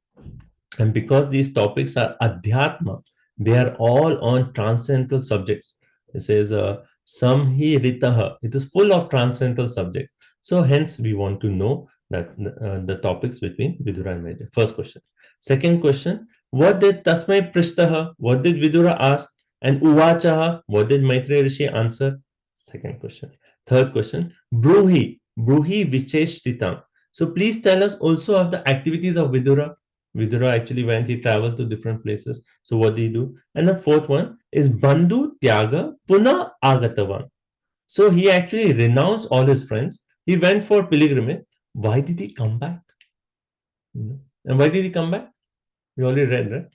And because these topics are Adhyatma, they are all on transcendental subjects. It says Samhi Ritaha. It is full of transcendental subjects. So hence we want to know that the topics between Vidura and Maitreya. First question. Second question, what did Tasmai Prishtaha? What did Vidura ask? And Uvachaha? What did Maitreya Rishi answer? Second question. Third question, Bruhi Vicheshtitam. So please tell us also of the activities of Vidura. Vidura actually went, he traveled to different places. So what did he do? And the fourth one is Bandhu Tyaga Puna Agatavan. So he actually renounced all his friends. He went for pilgrimage. Why did he come back? And why did he come back? We already read, right?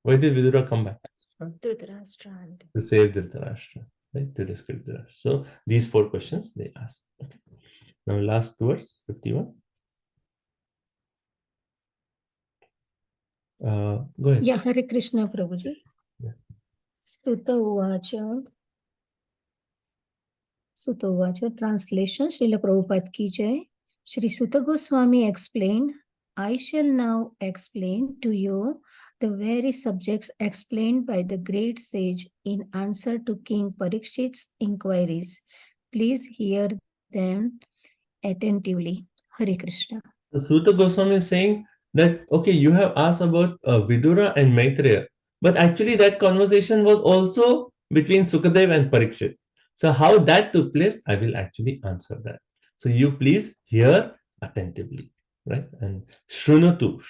Why did Vidura come back? Dhritarashtra. To save Dhritarashtra, right? To rescue Dhritarashtra. So these 4 questions they asked. Okay. Now last verse, 51. Go ahead. Yeah, Hare Krishna Prabhuji. Yeah. Sutta Uvacha, translation, Srila Prabhupada ki jai. Shri Sutta Goswami explained, I shall now explain to you the very subjects explained by the great sage in answer to King Parikshit's inquiries. Please hear them attentively. Hare Krishna. The Sutta Goswami is saying that, okay, you have asked about Vidura and Maitreya, but actually that conversation was also between Sukadev and Parikshit. So how that took place, I will actually answer that. So you please hear attentively, right? And Shrunatu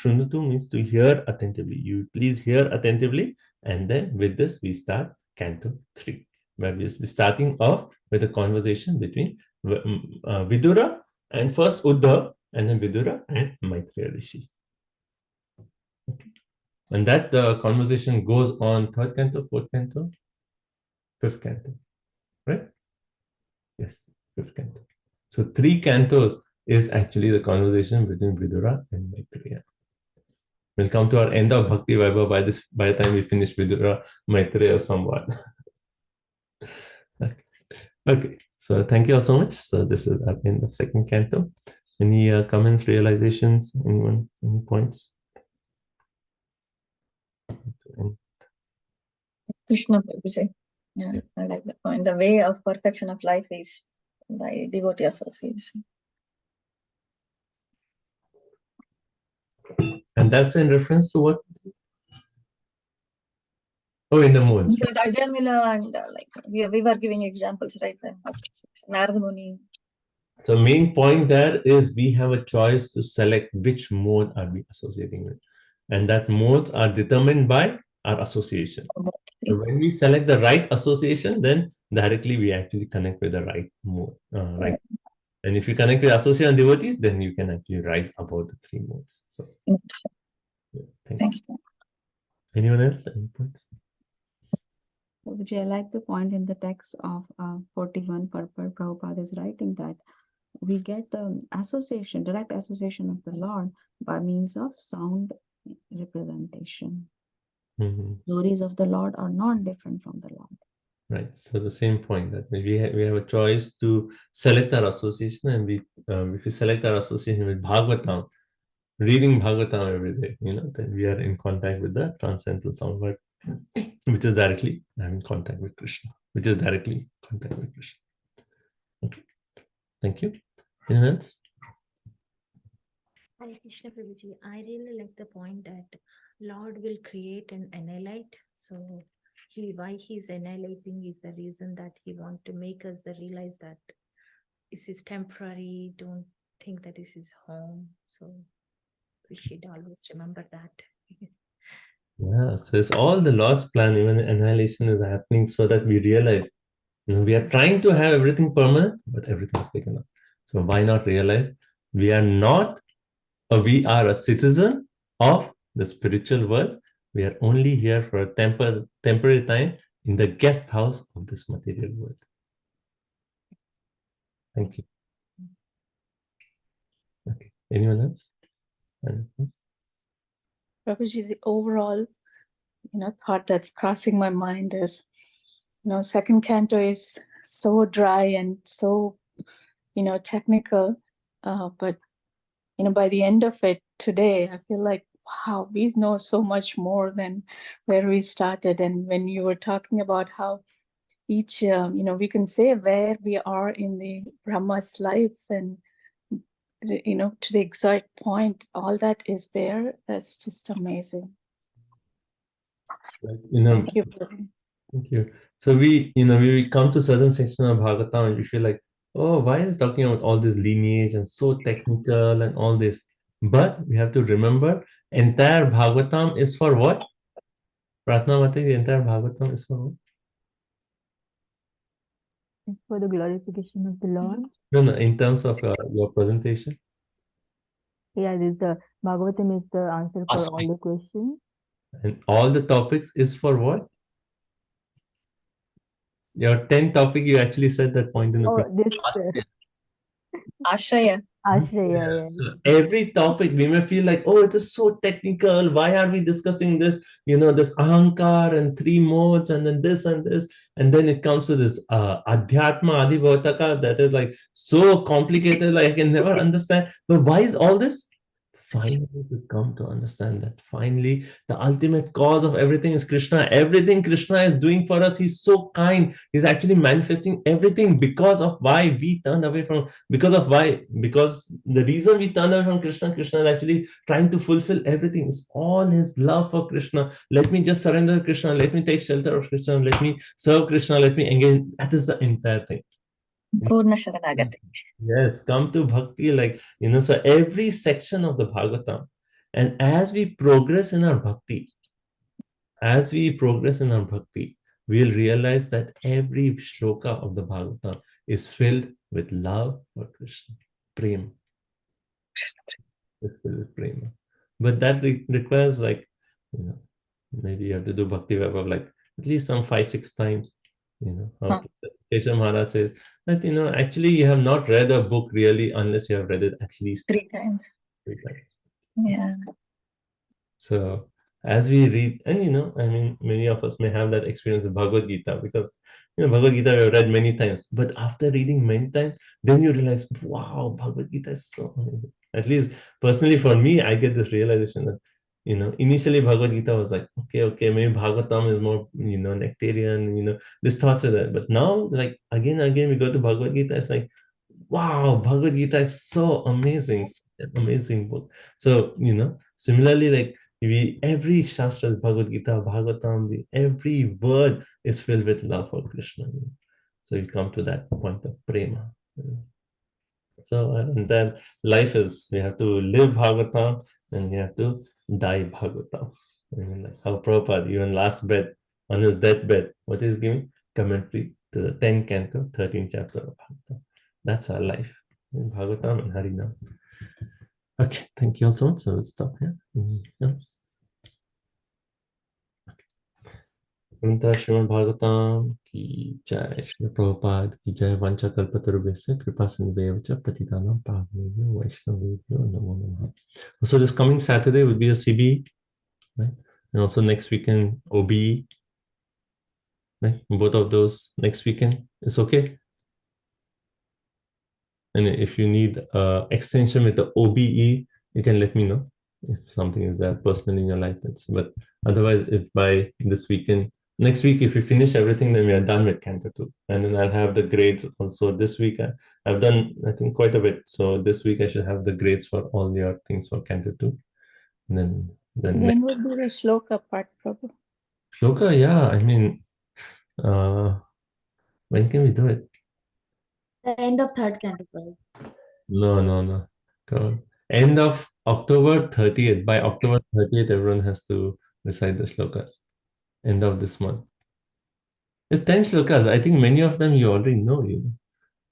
means to hear attentively. You please hear attentively. And then with this, we start Canto 3, where we'll be starting off with a conversation between Vidura and first Uddhav, and then Vidura and Maitreya Rishi. Okay. And that conversation goes on 3rd canto, 4th canto, 5th canto, right? Yes, 5th canto. So 3 cantos is actually the conversation between Vidura and Maitreya. We'll come to our end of Bhakti Vaibhava by the time we finish Vidura, Maitreya somewhat. Okay. So thank you all so much. So this is at the end of 2nd canto. Any comments, realizations, anyone, any points? Krishna Prabhuji. Yeah, I like that point. The way of perfection of life is by devotee association. And that's in reference to what? Oh, in the modes. Ajamila and like we were giving examples, right? Then Narada Muni. So main point there is we have a choice to select which mode are we associating with. And that modes are determined by our association. So when we select the right association, then directly we actually connect with the right mode, right? And if you connect with associate and devotees, then you can actually rise above the three modes. So, Yes. yeah, thank Thank you. you. Anyone else? Any points? Vijay, I like the point in the text of 41. Prabhupada is writing that we get the association, direct association of the Lord by means of sound representation. Mhm. Glories of the Lord are not different from the Lord. Right. So the same point that we have a choice to select our association, and if we select our association with Bhagavatam, reading Bhagavatam every day, then we are in contact with the transcendental sound word, which is directly having contact with Krishna, which is directly contact with Krishna. Okay. Thank you. Anyone else? Hare Krishna Prabhuji, I really like the point that Lord will create and annihilate. So why he's annihilating is the reason that he want to make us realize that this is temporary. Don't think that this is home. So we should always remember that. Yeah, so it's all the Lord's plan. Even annihilation is happening so that we realize, we are trying to have everything permanent, but everything is taken up. So why not realize we are not, or we are a citizen of the spiritual world. We are only here for a temporary time in the guest house of this material world. Thank you. Okay. Anyone else? Prabhuji, the overall, thought that's crossing my mind is, second canto is so dry and so, technical, but, by the end of it today, I feel like, wow, we know so much more than where we started. And when you were talking about how each, we can say where we are in the Brahma's life and, to the exact point, all that is there. That's just amazing. Thank you. Thank you. So we come to certain section of Bhagavatam and we feel like, oh, why is talking about all this lineage and so technical and all this? But we have to remember, entire Bhagavatam is for what? Pratna Mate, the entire Bhagavatam is for what? It's for the glorification of the Lord. No, in terms of your presentation. Yeah, the Bhagavatam is the answer for Ask all me. the questions. And all the topics is for what? Your 10 topic, you actually said that point in the This Ashraya. Ashraya. So every topic we may feel like, oh, it is so technical. Why are we discussing this? This ahankar and three modes, and then this and this, and then it comes to this adhyatma adhibhotaka that is like so complicated, like I can never understand. But why is all this? Finally, we come to understand that finally the ultimate cause of everything is Krishna. Everything Krishna is doing for us, he's so kind. He's actually manifesting everything because of why we turned away from, because the reason we turned away from Krishna is actually trying to fulfill everything. It's all his love for Krishna. Let me just surrender to Krishna. Let me take shelter of Krishna. Let me serve Krishna. Let me engage. That is the entire thing. Purna Sharanagati. Yes, come to bhakti, so every section of the Bhagavatam, and as we progress in our bhakti, we'll realize that every shloka of the Bhagavatam is filled with love for Krishna, prema. It's filled with prema. But that requires maybe you have to do bhakti vaibhav at least some 5-6 times. How Keshav Maharaj says that actually you have not read a book really unless you have read it at least 3 times. 3 times. Yeah. So as we read, and many of us may have that experience of Bhagavad Gita, because Bhagavad Gita we have read many times, but after reading many times, then you realize, wow, Bhagavad Gita is so amazing. At least personally for me, I get this realization that initially Bhagavad Gita was like, okay, maybe Bhagavatam is more, nectarian, these thoughts are there. But now, again we go to Bhagavad Gita, it's like, wow, Bhagavad Gita is so amazing, such an amazing book. So, similarly, every Shastra, Bhagavad Gita, Bhagavatam, every word is filled with love for Krishna. So you come to that point of prema. So, and then life is, we have to live Bhagavatam and we have to die Bhagavatam. Like how Prabhupada, even last breath, on his deathbed, what is giving? Commentary to the 10th canto, 13th chapter of Bhagavatam. That's our life in Bhagavatam and Harinam. Okay, thank you all so much. So we'll stop here. Yes. Shrimad Bhagavatam की जय, श्री प्रभुपाद की जय। वंचा कल्पतरुभ्यश्च कृपा सिन्धुभ्येव च पतितानां पावनेभ्यो वैष्णवेभ्यो नमो नमः. So this coming Saturday will be a CB, right? And also next weekend OBE, right? Both of those next weekend. It's okay. And if you need extension with the OBE, you can let me know if something is there personal in your life. But otherwise, if by this weekend, next week, if we finish everything, then we are done with Canto 2. And then I'll have the grades also. This week, I've done, I think, quite a bit. So this week, I should have the grades for all your things for Canto 2. And then When would be the shloka part, Prabhu? Shloka, yeah. I mean, when can we do it? The end of third canto. Prabhu. No. Come on. End of October 30th. By October 30th, everyone has to recite the shlokas. End of this month. It's 10 shlokas. I think many of them you already know.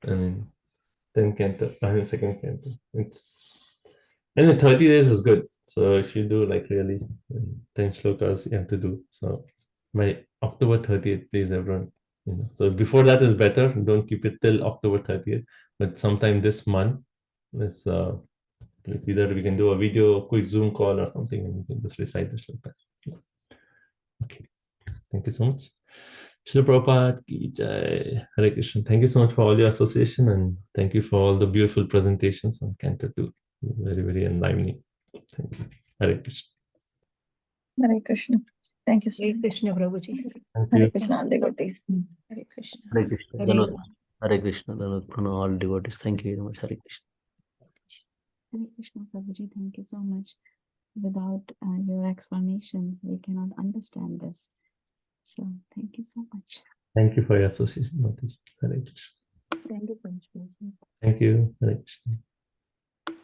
I mean, 10 canto, I mean, second canto. And the 30 days is good. So if you do like really 10 shlokas, you have to do. So by October 30th, please, everyone. So before that is better. Don't keep it till October 30th. But sometime this month, let's either we can do a video, quick Zoom call or something, and we can just recite the shlokas. Okay. Thank you so much. Srila Prabhupada ki jai. Hare Krishna. Thank you so much for all your association, and thank you for all the beautiful presentations on Canto 2. Very, very enlivening. Thank you. Hare Krishna. Hare Krishna. Thank you so Hare much. Krishna, Prabhuji. Thank Hare you. Krishna, all devotees. Hare Krishna. Hare Krishna. Hare Krishna. All devotees. Thank you very much. Hare Krishna. Hare Krishna, Prabhuji, thank you so much. Without your explanations, we cannot understand this. So thank you so much. Thank you for your association, Mataji. Hare Krishna. Thank you, Panchamaji. Thank you. Hare Krishna.